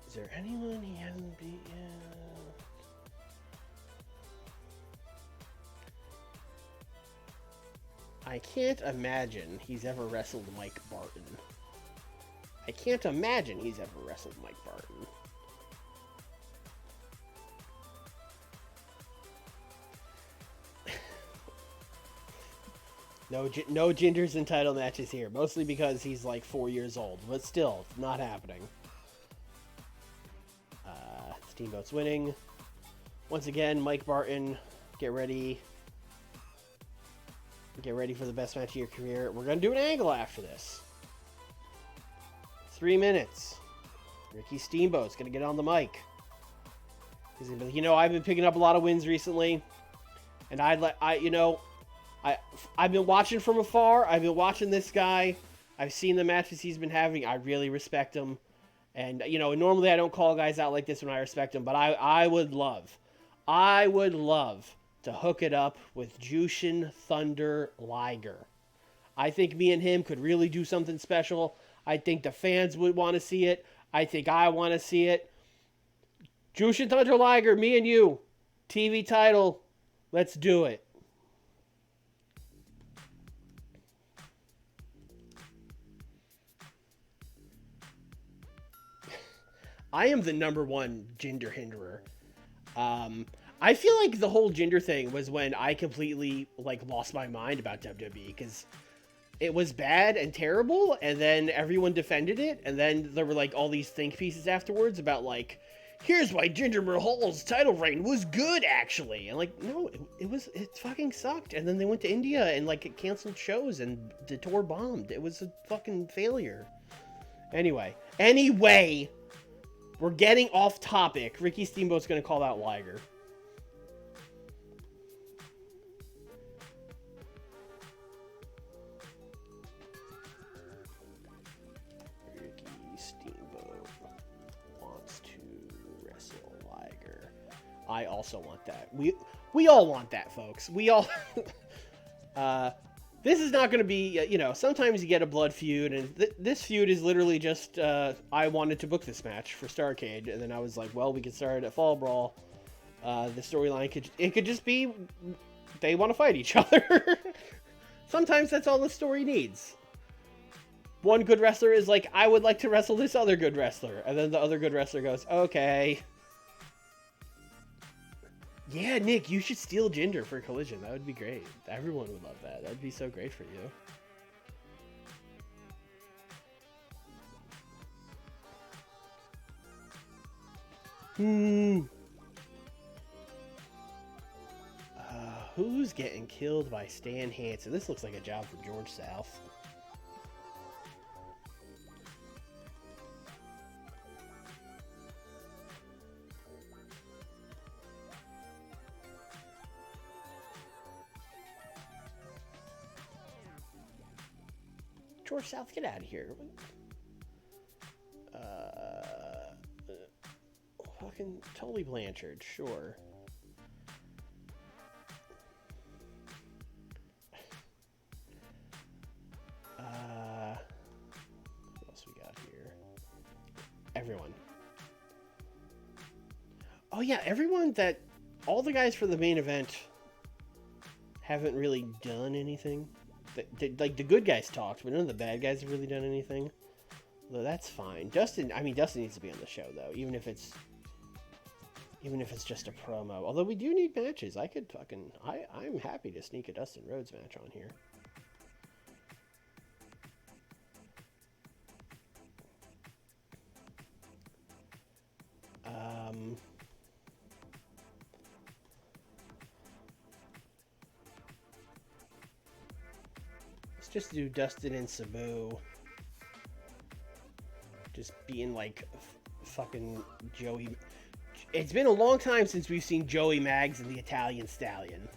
Is there anyone he hasn't beat yet? I can't imagine he's ever wrestled Mike Barton. I can't imagine he's ever wrestled Mike Barton. No Ginger's in title matches here, mostly because he's like 4 years old, but still, not happening. Steamboat's winning. Once again, Mike Barton, get ready. Get ready for the best match of your career. We're going to do an angle after this. 3 minutes. Ricky Steamboat's going to get on the mic. He's going to be like, you know, I've been picking up a lot of wins recently. And I've been watching from afar. I've been watching this guy. I've seen the matches he's been having. I really respect him. And, you know, normally I don't call guys out like this when I respect him. But I would love to hook it up with Jushin Thunder Liger. I think me and him could really do something special. I think the fans would want to see it. I think I want to see it. Jushin Thunder Liger, me and you. TV title. Let's do it. I am the #1 Jinder hinderer. I feel like the whole Jinder thing was when I completely lost my mind about WWE, because it was bad and terrible, and then everyone defended it, and then there were all these think pieces afterwards about here's why Jinder Mahal's title reign was good actually, and no, it fucking sucked. And then they went to India and it canceled shows and the tour bombed. It was a fucking failure. Anyway, we're getting off topic. Ricky Steamboat's gonna call out Liger. I also want that. We all want that, folks. We all... this is not going to be... sometimes you get a blood feud, and this feud is literally just... I wanted to book this match for Starrcade, and then I was like, well, we can start at Fall Brawl. The storyline could just be... They want to fight each other. Sometimes that's all the story needs. one good wrestler is like, I would like to wrestle this other good wrestler. And then the other good wrestler goes, okay. Yeah, Nick, you should steal Jinder for Collision. That would be great. Everyone would love that. That'd be so great for you. Ooh. Who's getting killed by Stan Hansen? This looks like a job for George South. George South, get out of here. Fucking Tully Blanchard, sure. What else we got here? Everyone. Oh yeah, everyone that... All the guys for the main event haven't really done anything. Like, the good guys talked, but none of the bad guys have really done anything. Though that's fine. Dustin needs to be on the show, though, even if it's just a promo. Although we do need matches. I'm happy to sneak a Dustin Rhodes match on here. Let's just do Dustin and Sabu. Just being like fucking Joey. It's been a long time since we've seen Joey Maggs and the Italian Stallion.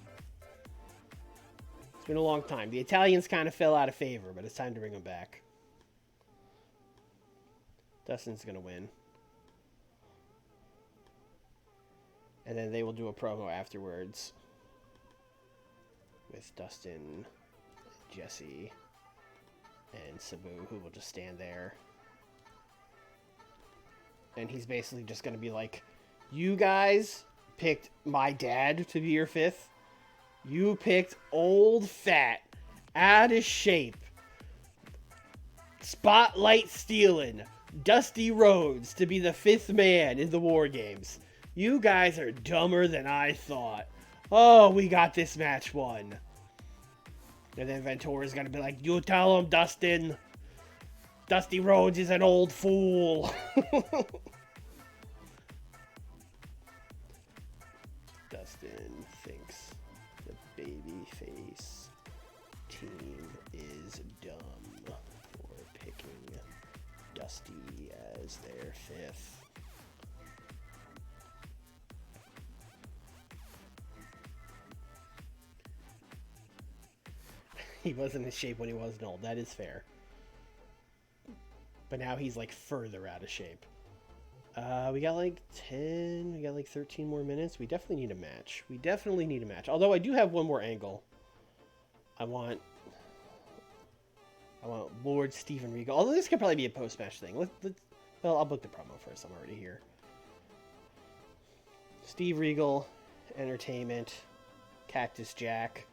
It's been a long time. The Italians kind of fell out of favor, but it's time to bring them back. Dustin's going to win. And then they will do a promo afterwards with Dustin, Jesse, and Sabu, who will just stand there. And he's basically just going to be like, you guys picked my dad to be your fifth. You picked old, fat, out of shape, spotlight stealing, Dusty Rhodes to be the fifth man in the War Games. You guys are dumber than I thought. Oh, we got this match won. And then Ventura's going to be like, you tell him, Dustin. Dusty Rhodes is an old fool. Dustin thinks the babyface team is dumb for picking Dusty as their fifth. He wasn't in shape when he wasn't old. That is fair. But now he's like further out of shape. We got like 13 more minutes. We definitely need a match. Although I do have one more angle. I want Lord Steven Regal. Although this could probably be a post-match thing. Well, I'll book the promo first. I'm already here. Steve Regal, Entertainment, Cactus Jack.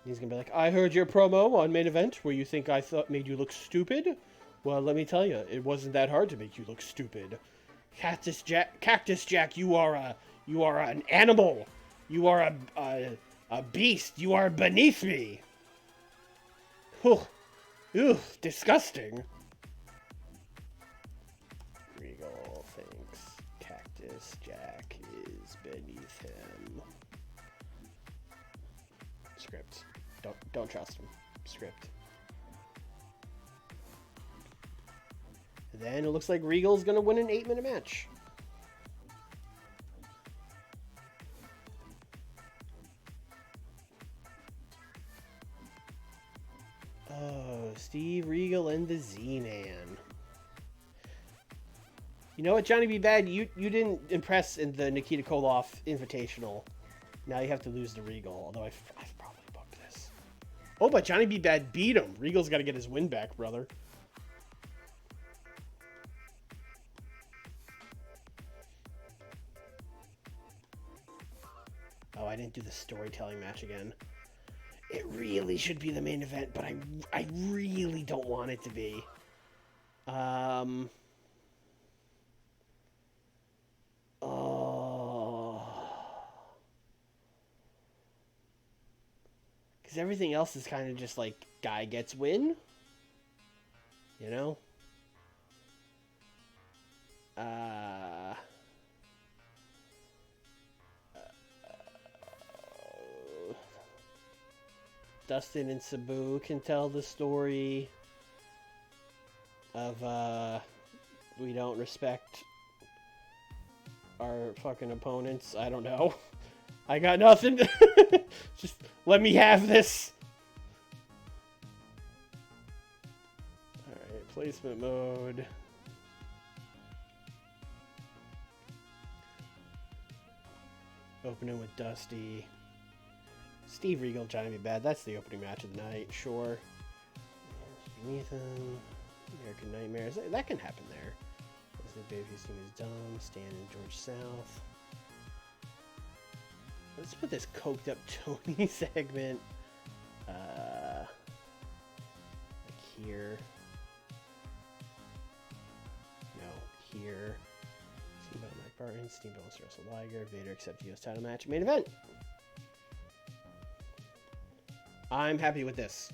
He's going to be like, I heard your promo on Main Event where you think I thought made you look stupid. Well, let me tell you, it wasn't that hard to make you look stupid. Cactus Jack, you are an animal. You are a beast. You are beneath me. Ugh, disgusting. Regal thinks Cactus Jack is beneath him. Script. Don't trust him. Script. Then it looks like Regal's going to win an 8-minute match. Oh, Steve Regal and the Z-Man. You know what, Johnny B. Bad? You didn't impress in the Nikita Koloff Invitational. Now you have to lose to Regal, although I've probably booked this. Oh, but Johnny B. Bad beat him. Regal's got to get his win back, brother. Oh, I didn't do the storytelling match again. It really should be the main event, but I really don't want it to be. Because everything else is kind of just like guy gets win. You know? Dustin and Sabu can tell the story of we don't respect our fucking opponents. I don't know. I got nothing. Just let me have this. Alright, placement mode. Opening with Dusty. Steve Regal trying to be bad. That's the opening match of the night, sure. Ethan, American Nightmares. That can happen there. Babyface team is done. Stan and George South. Let's put this coked up Tony segment like here. No, here. Steamboat Mike Barton, Steamboat Russell Liger, Vader accepts US title match. Main event. I'm happy with this.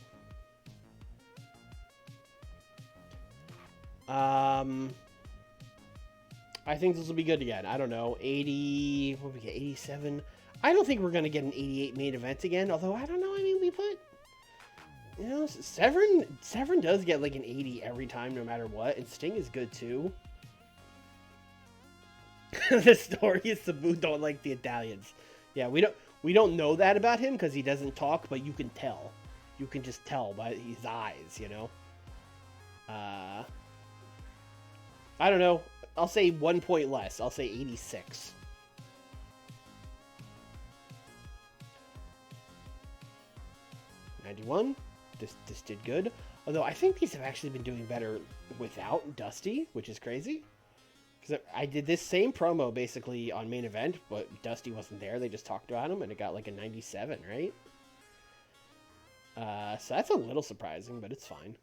I think this will be good again. I don't know. 80, what we get, 87? I don't think we're going to get an 88 main event again, although I don't know. I mean, we put, you know, Severn does get like an 80 every time, no matter what, and Sting is good too. The story is Sabu don't like the Italians. Yeah, we don't know that about him because he doesn't talk, but you can tell. You can just tell by his eyes, you know. I don't know. I'll say 1 point less. I'll say 86. $91. This did good. Although I think these have actually been doing better without Dusty, which is crazy. Because I did this same promo basically on main event, but Dusty wasn't there. They just talked about him, and it got like a 97, right? So that's a little surprising, but it's fine.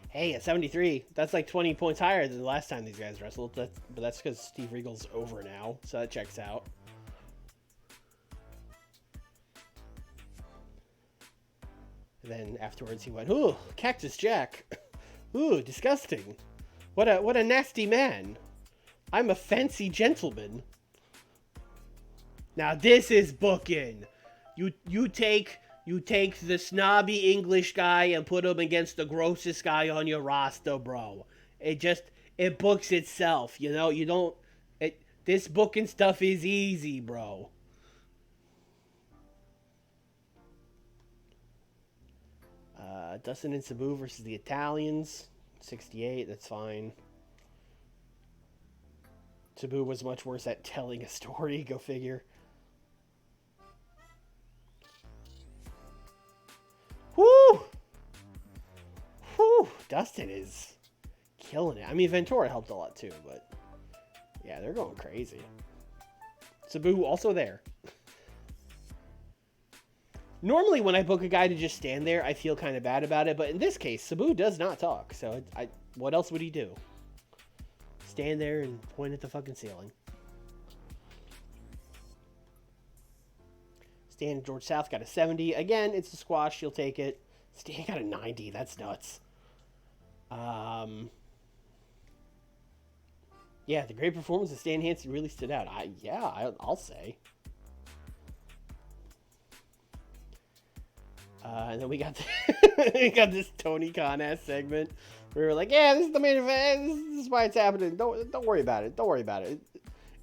Hey, at 73, that's like 20 points higher than the last time these guys wrestled. But that's because Steve Regal's over now, so that checks out. And then afterwards he went, "Ooh, Cactus Jack. Ooh, disgusting. What a nasty man. I'm a fancy gentleman." Now this is booking. You take the snobby English guy and put him against the grossest guy on your roster, bro. It books itself, you know. This booking stuff is easy, bro. Dustin and Sabu versus the Italians. 68, that's fine. Sabu was much worse at telling a story, go figure. Woo! Whew! Dustin is killing it. I mean, Ventura helped a lot too, but yeah, they're going crazy. Sabu also there. Normally, when I book a guy to just stand there, I feel kind of bad about it. But in this case, Sabu does not talk. So what else would he do? Stand there and point at the fucking ceiling. Stan George South got a 70. Again, it's a squash. You'll take it. Stan got a 90. That's nuts. Yeah, the great performance of Stan Hansen really stood out. I'll say. And then we got this Tony Khan ass segment where we were like, yeah, this is the main event. This is why it's happening. Don't worry about it. Don't worry about it.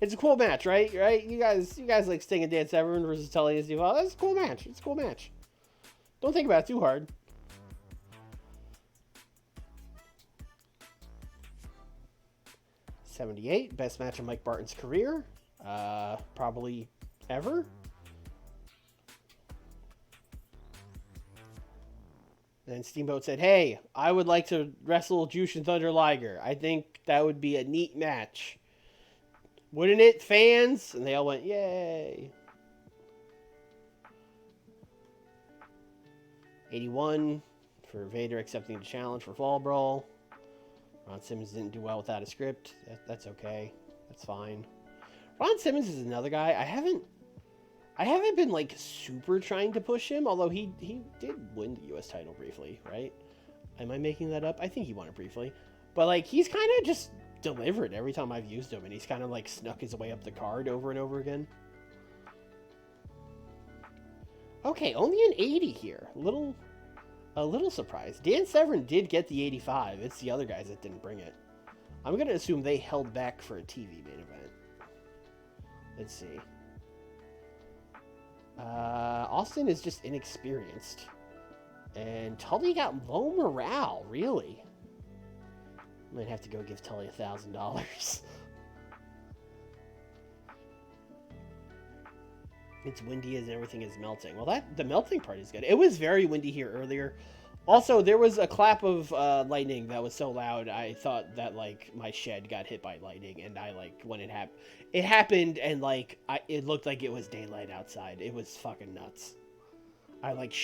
It's a cool match, right? Right? You guys like Sting and Dan Severn versus Tully and Steve. That's a cool match. It's a cool match. Don't think about it too hard. $78, best match of Mike Barton's career, probably ever. Then Steamboat said, "Hey, I would like to wrestle Jushin Thunder Liger. I think that would be a neat match. Wouldn't it, fans?" And they all went, "Yay." 81 for Vader accepting the challenge for Fall Brawl. Ron Simmons didn't do well without a script. That's okay. That's fine. Ron Simmons is another guy. I haven't been like super trying to push him, although he did win the US title briefly, right? Am I making that up? I think he won it briefly. But like he's kind of just delivered every time I've used him, and he's kind of like snuck his way up the card over and over again. Okay, only an 80 here. A little surprised. Dan Severn did get the 85. It's the other guys that didn't bring it. I'm going to assume they held back for a TV main event. Let's see. Austin is just inexperienced. And Tully got low morale, really. I might have to go give Tully $1,000. It's windy as everything is melting. Well, the melting part is good. It was very windy here earlier. Also, there was a clap of lightning that was so loud, I thought that, like, my shed got hit by lightning, and I, like, when it happened, and, like, it looked like it was daylight outside. It was fucking nuts. I, like,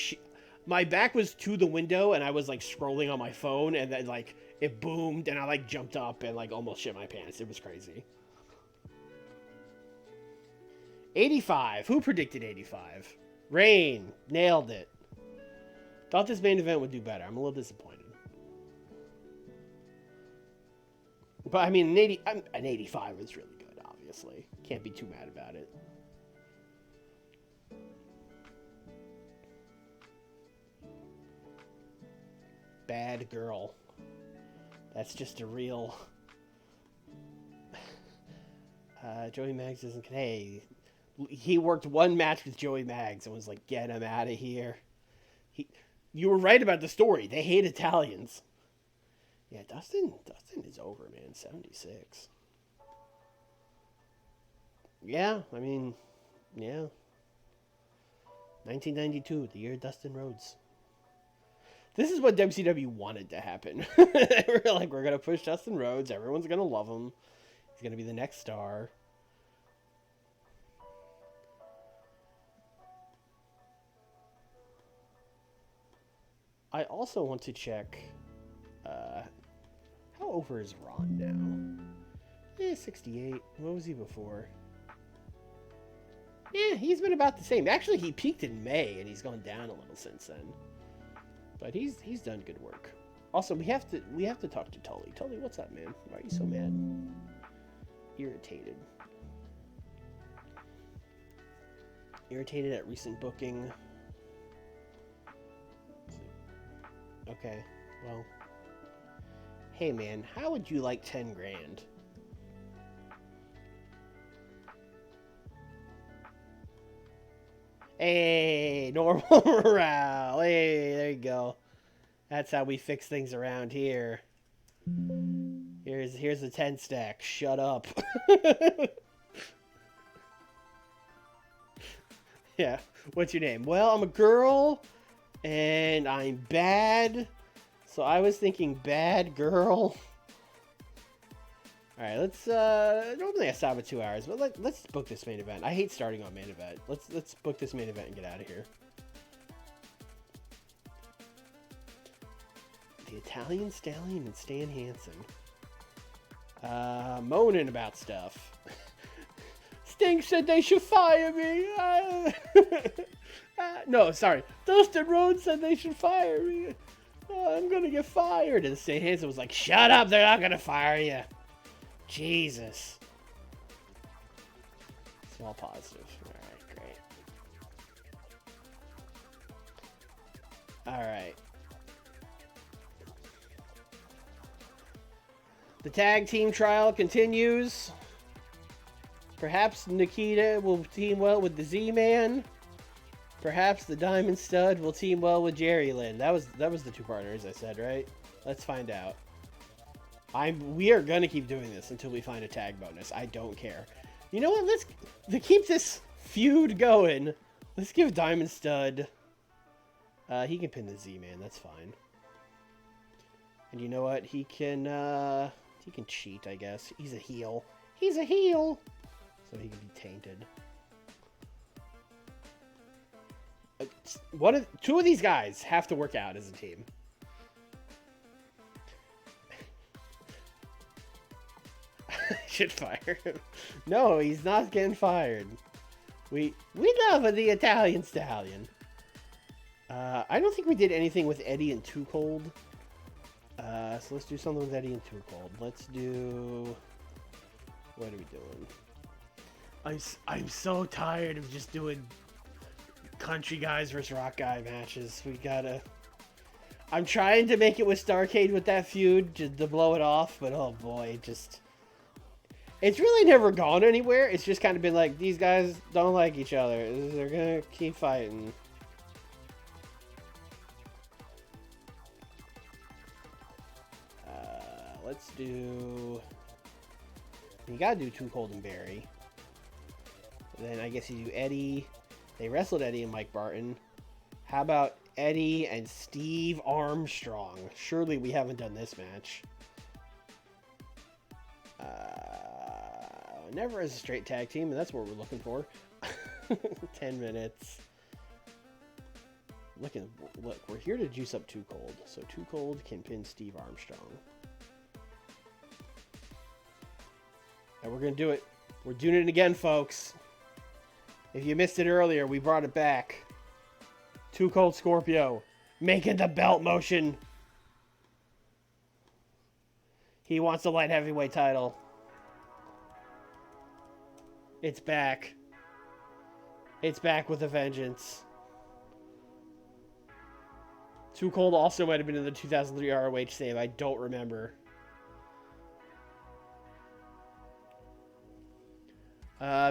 my back was to the window, and I was, like, scrolling on my phone, and then, like, it boomed, and I, like, jumped up and, like, almost shit my pants. It was crazy. 85. Who predicted 85? Rain. Nailed it. Thought this main event would do better. I'm a little disappointed. But, I mean, an 85 was really good, obviously. Can't be too mad about it. Bad girl. That's just a real... Joey Maggs isn't... Hey, he worked one match with Joey Maggs and was like, get him out of here. You were right about the story. They hate Italians. Yeah, Dustin is over, man. 76. Yeah, I mean, yeah. 1992, the year Dustin Rhodes. This is what WCW wanted to happen. They were like, we're going to push Dustin Rhodes. Everyone's going to love him. He's going to be the next star. I also want to check, how over is Ron now? 68. What was he before? Yeah, he's been about the same. Actually, he peaked in May, and he's gone down a little since then. But he's done good work. Also, we have to talk to Tully. Tully, what's up, man? Why are you so mad? Irritated. Irritated at recent booking. Okay, well, hey man, how would you like 10 grand? Hey, normal morale. Hey, there you go. That's how we fix things around here. Here's a 10 stack. Shut up. Yeah, what's your name? Well, I'm a girl. And I'm bad. So I was thinking bad girl. Alright, let's normally I stop at 2 hours, but let's book this main event. I hate starting on main event. Let's book this main event and get out of here. The Italian Stallion and Stan Hansen. Moaning about stuff. Sting said they should fire me. No, sorry. Dustin Rhodes said they should fire me. I'm gonna get fired. And Stan Hansen was like, shut up, they're not gonna fire you. Jesus. Small positive. Alright, great. Alright. The tag team trial continues. Perhaps Nikita will team well with the Z-Man. Perhaps the Diamond Stud will team well with Jerry Lynn. That was the two partners I said, right? Let's find out. We are gonna keep doing this until we find a tag bonus. I don't care. You know what? To keep this feud going, let's give Diamond Stud. He can pin the Z-Man. That's fine. And you know what? He can cheat, I guess. He's a heel. He's a heel, so he can be tainted. Two of these guys have to work out as a team. Should fire him. No, he's not getting fired. We love the Italian Stallion. I don't think we did anything with Eddie and Too Cold. So let's do something with Eddie and Too Cold. Let's do... What are we doing? I'm so tired of just doing country guys versus rock guy matches. We gotta... I'm trying to make it with Starrcade with that feud just to blow it off, but oh boy, just... It's really never gone anywhere. It's just kind of been like, these guys don't like each other. They're gonna keep fighting. Let's do... You gotta do Too Cold and Barry. Then I guess you do Eddie. They wrestled Eddie and Mike Barton. How about Eddie and Steve Armstrong? Surely we haven't done this match. Never as a straight tag team, and that's what we're looking for. 10 minutes. Look, we're here to juice up Too Cold. So Too Cold can pin Steve Armstrong. And we're going to do it. We're doing it again, folks. If you missed it earlier, we brought it back. Too Cold Scorpio. Making the belt motion. He wants the light heavyweight title. It's back. It's back with a vengeance. Too Cold also might have been in the 2003 ROH save. I don't remember.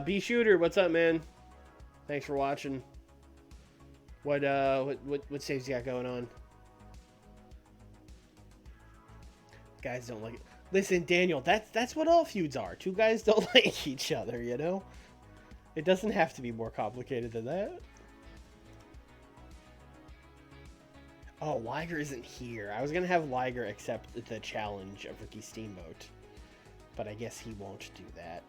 B Shooter, what's up, man? Thanks for watching. What saves you got going on? Guys don't like it. Listen, Daniel, that's what all feuds are. Two guys don't like each other, you know? It doesn't have to be more complicated than that. Oh, Liger isn't here. I was going to have Liger accept the challenge of Ricky Steamboat. But I guess he won't do that.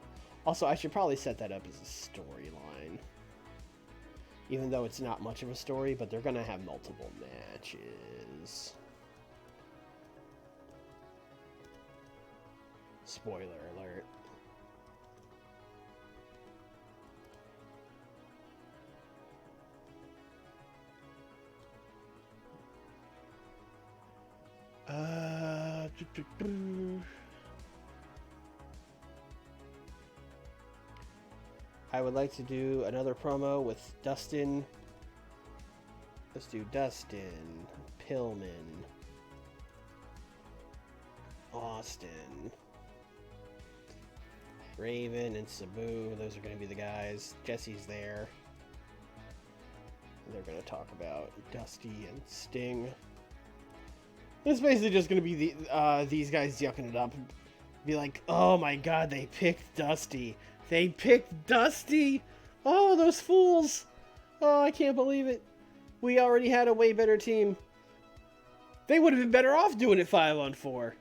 Also, I should probably set that up as a storyline. Even though it's not much of a story, but they're going to have multiple matches. Spoiler alert. I would like to do another promo with Dustin. Let's do Dustin, Pillman, Austin, Raven, and Sabu. Those are going to be the guys. Jesse's there. They're going to talk about Dusty and Sting. It's basically just going to be these guys yucking it up. Be like, oh my god, they picked Dusty. They picked Dusty! Oh, those fools! Oh, I can't believe it. We already had a way better team. They would have been better off doing it 5-on-4.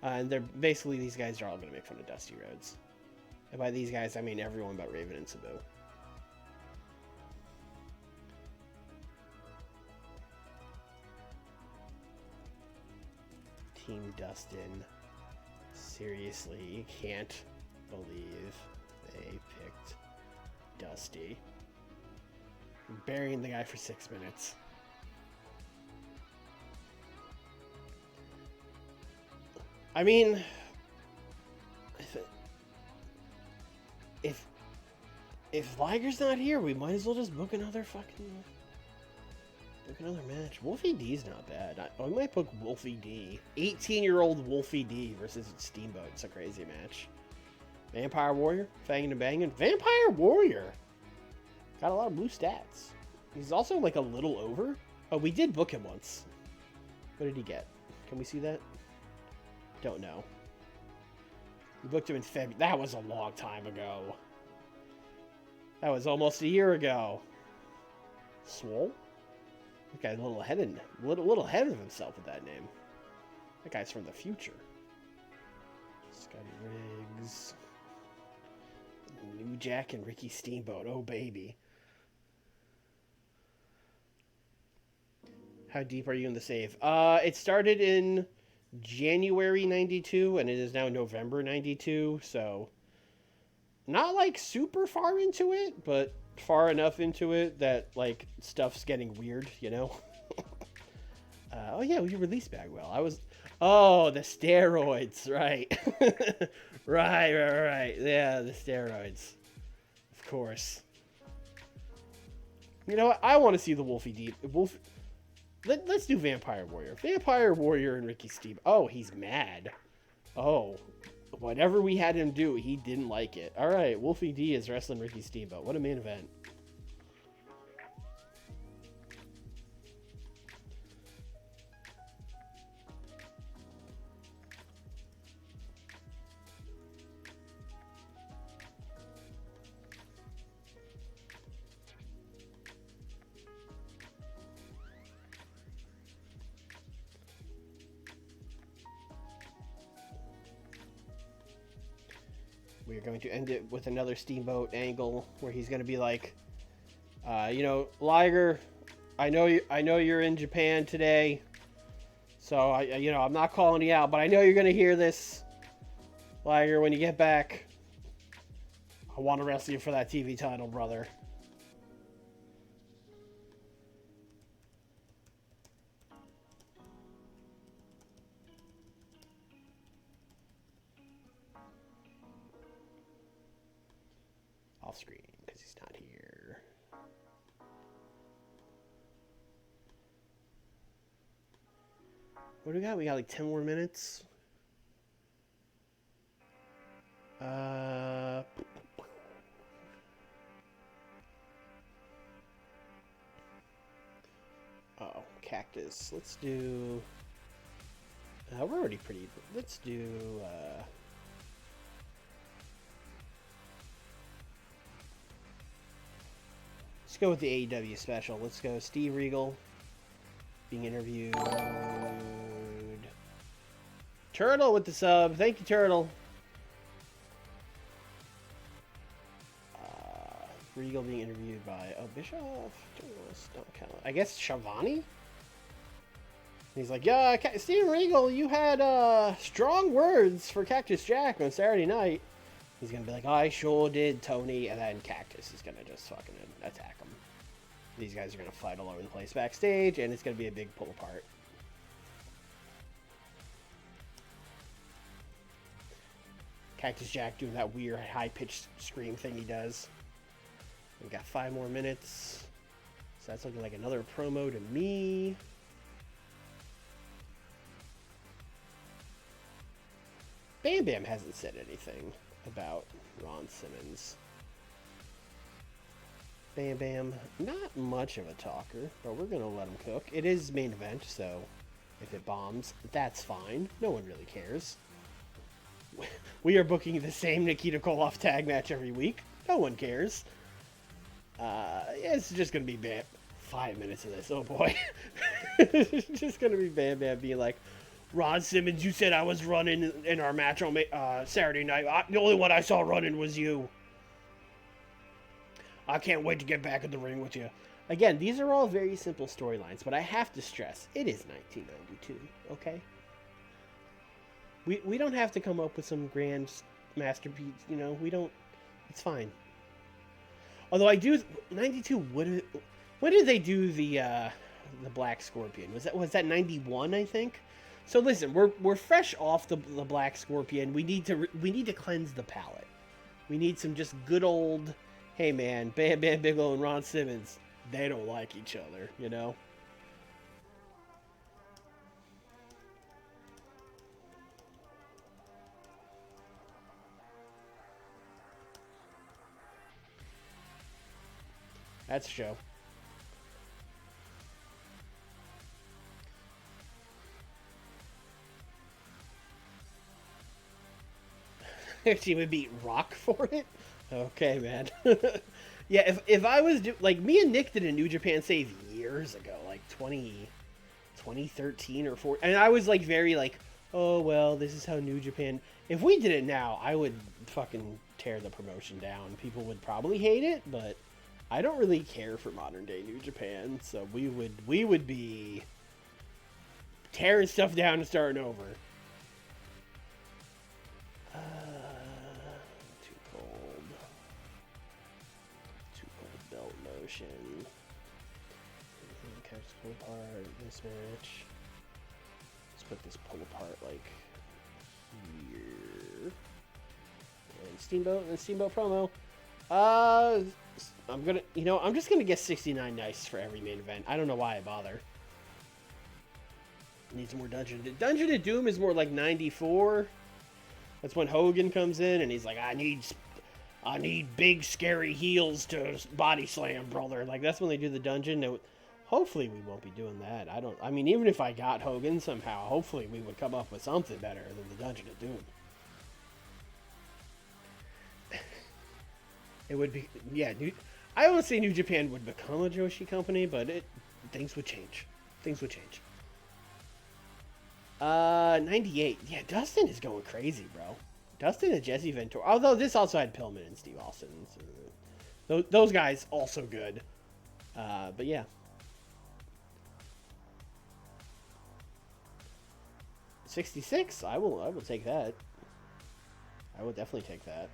And they're basically, these guys are all going to make fun of Dusty Rhodes. And by these guys, I mean everyone but Raven and Sabu. Team Dustin. Seriously, you can't believe they picked Dusty. Burying the guy for 6 minutes. I mean, if Liger's not here, we might as well just book another match. Wolfie D's not bad. I might book Wolfie D. 18-year-old Wolfie D versus Steamboat. It's a crazy match. Vampire Warrior, fanging and banging. Vampire Warrior got a lot of blue stats. He's also like a little over. Oh, we did book him once. What did he get? Can we see that? Don't know. We booked him in February. That was a long time ago. That was almost a year ago. Swole? That guy's a little ahead of himself with that name. That guy's from the future. Scotty Riggs. New Jack and Ricky Steamboat. Oh, baby. How deep are you in the save? It started in January 92, and it is now November 92, so not like super far into it, but far enough into it that like stuff's getting weird, you know? Oh yeah, we released Bagwell. I was Oh, the steroids, right. Right. Yeah, the steroids. Of course. You know what? I want to see the Wolfie Deep. Let's do Vampire Warrior. Vampire Warrior and Ricky Steve. Oh, he's mad. Oh, whatever we had him do, he didn't like it. All right, Wolfie D is wrestling Ricky Steamboat. What a main event. We're going to end it with another Steamboat angle where he's going to be like, Liger, I know you're in Japan today, so I'm not calling you out, but I know you're going to hear this, Liger, when you get back. I want to wrestle you for that TV title, brother. Off screen because he's not here. What do we got? We got like 10 more minutes. Oh, Cactus. Let's do. We're already pretty. Let's do. Let's go with the AEW special. Let's go Steve Regal being interviewed. Turtle with the sub. Thank you, Turtle. Regal being interviewed by Bischoff. Don't count. I guess Shavani. He's like, yeah, Steven Regal, you had strong words for Cactus Jack on Saturday night. He's gonna be like, I sure did, Tony, and then Cactus is gonna just fucking attack him. These guys are gonna fight all over the place backstage, and it's gonna be a big pull apart. Cactus Jack doing that weird high-pitched scream thing he does. We've got 5 more minutes. So that's looking like another promo to me. Bam Bam hasn't said anything about Ron Simmons. Bam Bam, not much of a talker, but we're going to let him cook. It is main event, so if it bombs, that's fine. No one really cares. We are booking the same Nikita Koloff tag match every week. No one cares. It's just going to be 5 minutes of this. Oh, boy. It's just going to be Bam Bam being like, Ron Simmons, you said I was running in our match on Saturday night. The only one I saw running was you. I can't wait to get back in the ring with you. Again, these are all very simple storylines, but I have to stress, it is 1992, okay? We don't have to come up with some grand masterpiece, we don't, it's fine. Although I do, 92, when did they do the Black Scorpion? Was that 91, I think? So listen, we're fresh off the Black Scorpion. We need to cleanse the palate. We need some just good old, hey man, Bam Bam Bigelow and Ron Simmons, they don't like each other, That's a show. She would beat Rock for it? Okay, man. Yeah, if I was... like, me and Nick did a New Japan save years ago, like 2013 or 14. And I was, like, very, like, oh, well, this is how New Japan... If we did it now, I would fucking tear the promotion down. People would probably hate it, but I don't really care for modern day New Japan, so we would be tearing stuff down and starting over. Too cold. Too cold belt motion. Okay, let's pull apart this match. Let's put this pull apart like here. And Steamboat promo. I'm just gonna get 69 nice for every main event. I don't know why I bother. Need some more Dungeon of Doom is more like 94. That's when Hogan comes in and he's like, I need big scary heels to body slam, brother. Like, that's when they do the dungeon. Hopefully we won't be doing that. I mean, even if I got Hogan somehow, hopefully we would come up with something better than the Dungeon of Doom. It would be, yeah, I won't say New Japan would become a Joshi company, but things would change. Things would change. 98. Yeah, Dustin is going crazy, bro. Dustin and Jesse Ventura. Although this also had Pillman and Steve Austin. So those guys also good. But yeah. $66. I will take that. I will definitely take that.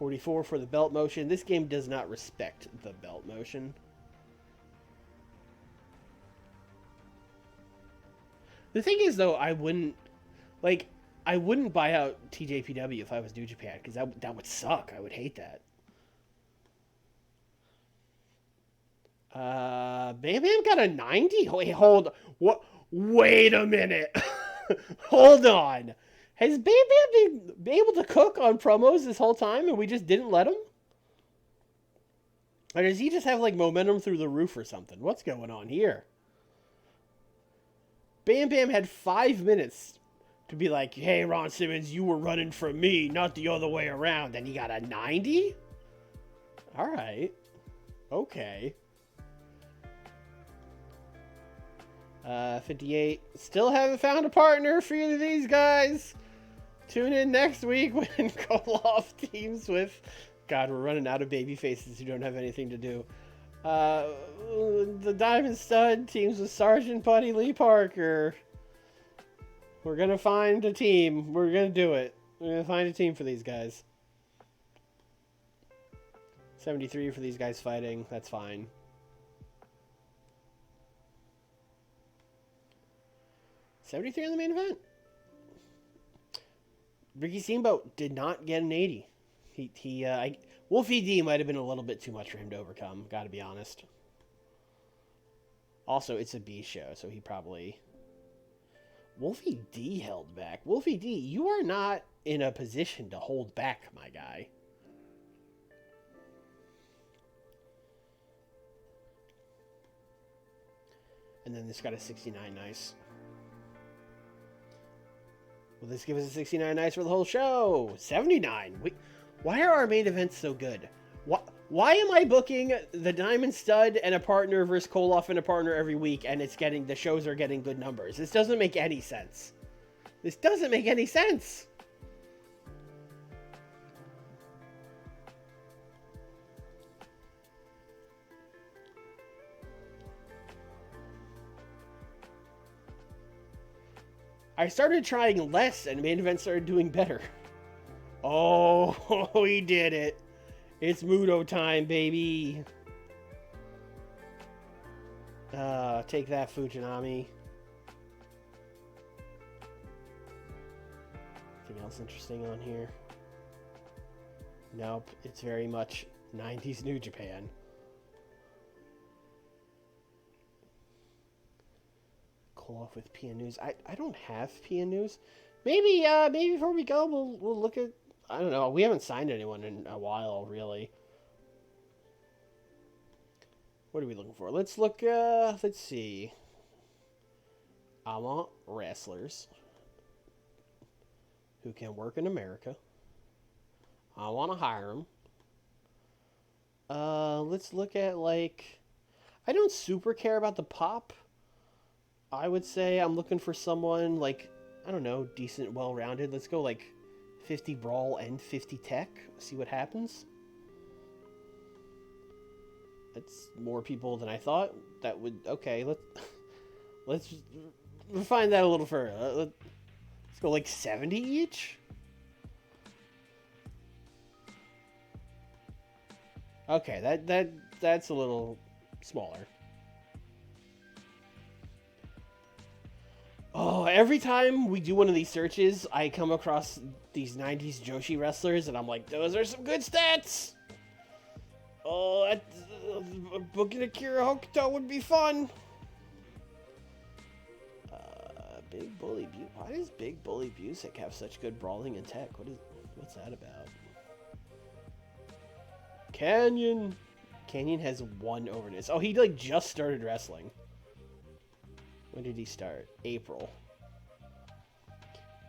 $44 for the belt motion. This game does not respect the belt motion. The thing is, though, I wouldn't buy out TJPW if I was New Japan, because that would suck. I would hate that. Bam Bam got a 90? Wait a minute. Hold on. Has Bam Bam been able to cook on promos this whole time and we just didn't let him? Or does he just have, like, momentum through the roof or something? What's going on here? Bam Bam had 5 minutes to be like, hey, Ron Simmons, you were running from me, not the other way around. And he got a 90? All right. Okay. 58. Still haven't found a partner for either of these guys. Tune in next week when Koloff teams with... God, we're running out of baby faces who don't have anything to do. The Diamond Stud teams with Sergeant Buddy Lee Parker. We're going to find a team. We're going to do it. We're going to find a team for these guys. 73 for these guys fighting. That's fine. $73 in the main event. Ricky Steamboat did not get an 80. Wolfie D might have been a little bit too much for him to overcome, gotta be honest. Also, it's a B show, so he probably... Wolfie D held back. Wolfie D, you are not in a position to hold back, my guy. And then this got a 69 nice. Will this give us a 69 nice for the whole show? 79. Why are our main events so good? Why am I booking the Diamond Stud and a partner versus Koloff and a partner every week, and the shows are getting good numbers? This doesn't make any sense. This doesn't make any sense. I started trying less, and main events started doing better. Oh, we did it. It's Muto time, baby. Take that, Fujinami. Anything else interesting on here? Nope, it's very much 90s New Japan. Off with PN News. I don't have PN News. Maybe before we go, we'll look at... I don't know. We haven't signed anyone in a while, really. What are we looking for? Let's look... let's see. I want wrestlers who can work in America. I want to hire them. Let's look at, like... I don't super care about the pop. I would say I'm looking for someone like, I don't know, decent, well-rounded. Let's go like 50 brawl and 50 tech. See what happens. That's more people than I thought. That would, okay, let's refine that a little further. Let's go like 70 each. Okay, that's a little smaller. Oh, every time we do one of these searches, I come across these 90s Joshi wrestlers, and I'm like, those are some good stats! Oh, booking Akira Hokuto would be fun! Big Bully Busick. Why does Big Bully Busick have such good brawling and tech? What's that about? Canyon! Canyon has 1 overness. Oh, he like just started wrestling. When did he start? April.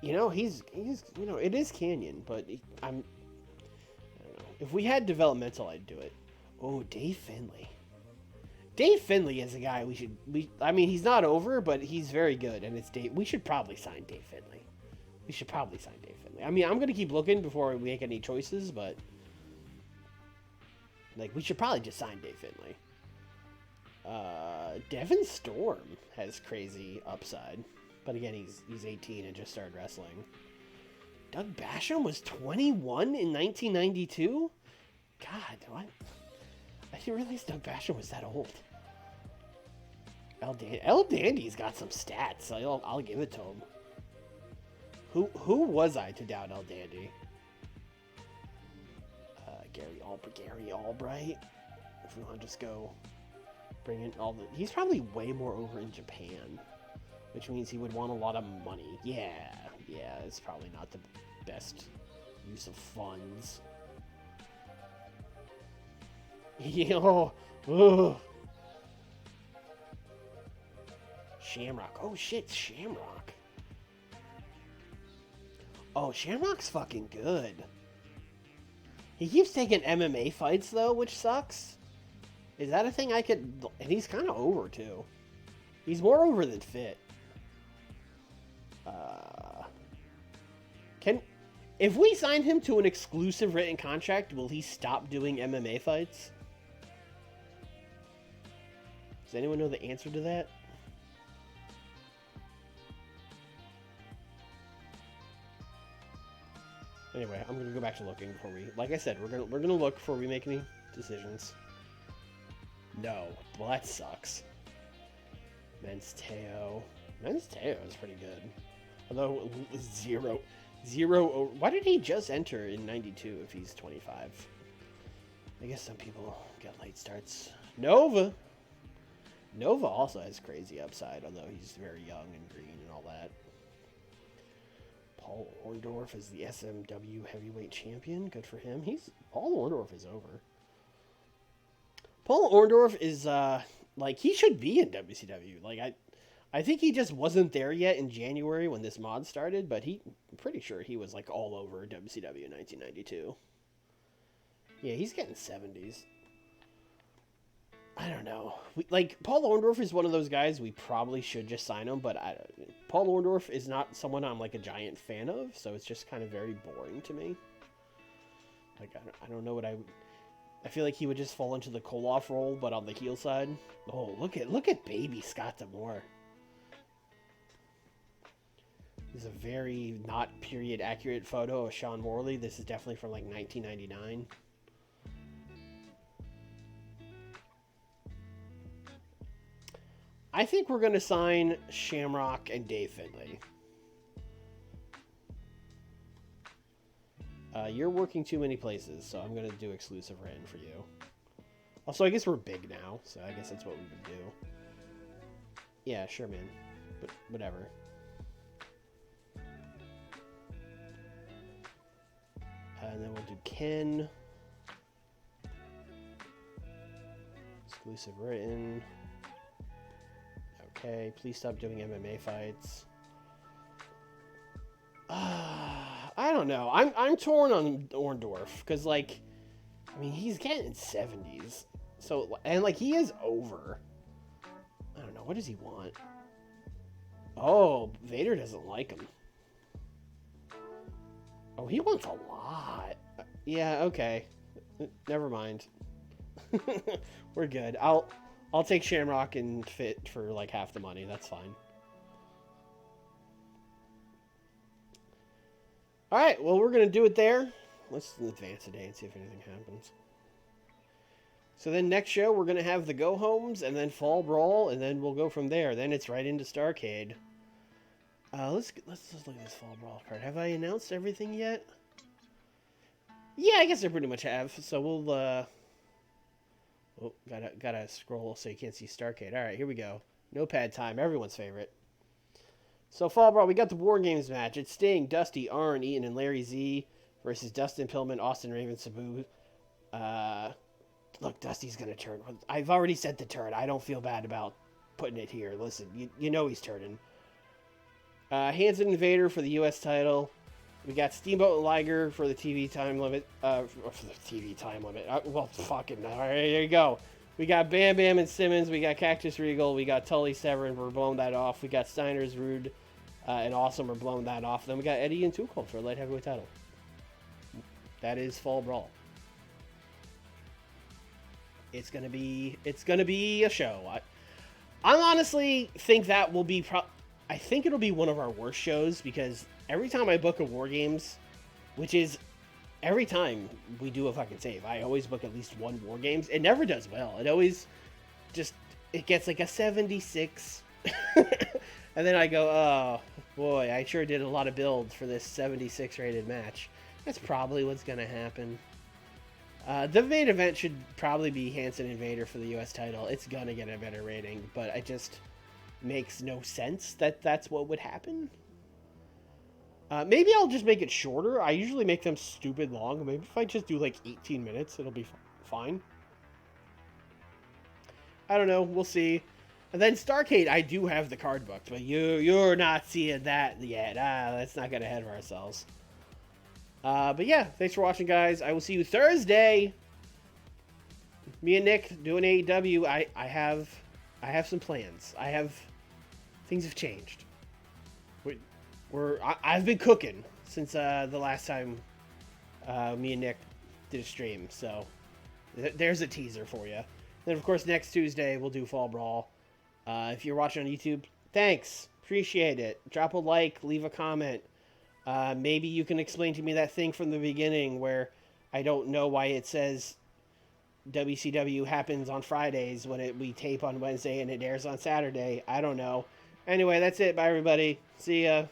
You know, he's you know, it is Canyon, but I don't know. If we had developmental, I'd do it. Oh, Dave Finlay. Dave Finlay is a guy I mean, he's not over, but he's very good, and it's Dave. We should probably sign Dave Finlay. I mean, I'm going to keep looking before we make any choices, but like, we should probably just sign Dave Finlay. Devin Storm has crazy upside, but again, he's 18 and just started wrestling. Doug Basham was 21 in 1992? God, what? I didn't realize Doug Basham was that old. El Dandy's got some stats, so I'll give it to him. Who was I to doubt El Dandy? Gary Albright. If we want to just go bring in all the... He's probably way more over in Japan, which means he would want a lot of money. Yeah, it's probably not the best use of funds. Ugh. Shamrock. Oh shit, Shamrock. Oh, Shamrock's fucking good. He keeps taking MMA fights though, which sucks. Is that a thing I could... And he's kind of over too. He's more over than fit. If we sign him to an exclusive written contract, will he stop doing MMA fights? Does anyone know the answer to that? Anyway, I'm gonna go back to looking before we... Like I said, we're gonna look before we make any decisions. No. Well, that sucks. Men's Teo. Men's Teo is pretty good. Although, zero. Why did he just enter in 92 if he's 25? I guess some people get late starts. Nova also has crazy upside, although he's very young and green and all that. Paul Orndorff is the SMW heavyweight champion. Good for him. Paul Orndorff is over. Paul Orndorff is like, he should be in WCW. Like, I think he just wasn't there yet in January when this mod started, but I'm pretty sure he was like all over WCW in 1992. Yeah, he's getting 70s. I don't know. Paul Orndorff is one of those guys we probably should just sign him, but Paul Orndorff is not someone I'm like a giant fan of, so it's just kind of very boring to me. Like, I don't know what I feel like he would just fall into the Koloff role, but on the heel side. Oh, look at baby Scott D'Amore. This is a very not period accurate photo of Sean Morley. This is definitely from like 1999. I think we're going to sign Shamrock and Dave Finlay. You're working too many places, so I'm going to do exclusive written for you. Also, I guess we're big now, so I guess that's what we would do. Yeah, sure, man. But whatever. And then we'll do Ken. Exclusive written. Okay, please stop doing MMA fights. I don't know. I'm torn on Orndorff because, like, I mean, he's getting 70s, so, and like, he is over. I don't know. What does he want? Oh, Vader doesn't like him. Oh, he wants a lot. Yeah, okay. Never mind. We're good. I'll take Shamrock and Fit for like half the money. That's fine. All right. Well, we're gonna do it there. Let's advance a day and see if anything happens. So then next show we're gonna have the go homes and then Fall Brawl and then we'll go from there. Then it's right into Starrcade. Let's just look at this Fall Brawl card. Have I announced everything yet? Yeah, I guess I pretty much have. So we'll oh, gotta scroll so you can't see Starrcade. All right, here we go. Notepad time, everyone's favorite. So Fall Brawl, we got the War Games match. It's Sting, Dusty, Arn, Eaton, and Larry Z versus Dustin Pillman, Austin Raven, Sabu. Look, Dusty's gonna turn. I've already said the turn. I don't feel bad about putting it here. Listen, you know he's turning. Hanson and Vader for the U.S. title. We got Steamboat and Liger for the TV time limit. For the TV time limit. Well, fucking. All right, there you go. We got Bam Bam and Simmons. We got Cactus Regal. We got Tully Severin. We're blowing that off. We got Steiner's Rude and Awesome. We're blowing that off. Then we got Eddie and Tuchel for a light heavyweight title. That is Fall Brawl. It's gonna be a show. I honestly think that will be. I think it'll be one of our worst shows because every time I book a War Games, which is every time we do a fucking save, I always book at least one War Games. It never does well. It always it gets like a 76. And then I go, oh boy, I sure did a lot of builds for this 76 rated match. That's probably what's going to happen. The main event should probably be Hanson and Vader for the U.S. title. It's going to get a better rating, but it just makes no sense that that's what would happen. Maybe I'll just make it shorter. I usually make them stupid long. Maybe if I just do like 18 minutes, it'll be fine. I don't know. We'll see. And then Starrcade, I do have the card booked, but you're not seeing that yet. Let's not get ahead of ourselves. But yeah, thanks for watching, guys. I will see you Thursday. Me and Nick doing AEW. I have some plans. Things have changed. I've been cooking since the last time me and Nick did a stream. So there's a teaser for you. Then of course next Tuesday we'll do Fall Brawl. If you're watching on YouTube, thanks, appreciate it. Drop a like, leave a comment. Maybe you can explain to me that thing from the beginning where I don't know why it says WCW happens on Fridays when we tape on Wednesday and it airs on Saturday. I don't know. Anyway, that's it. Bye, everybody. See ya.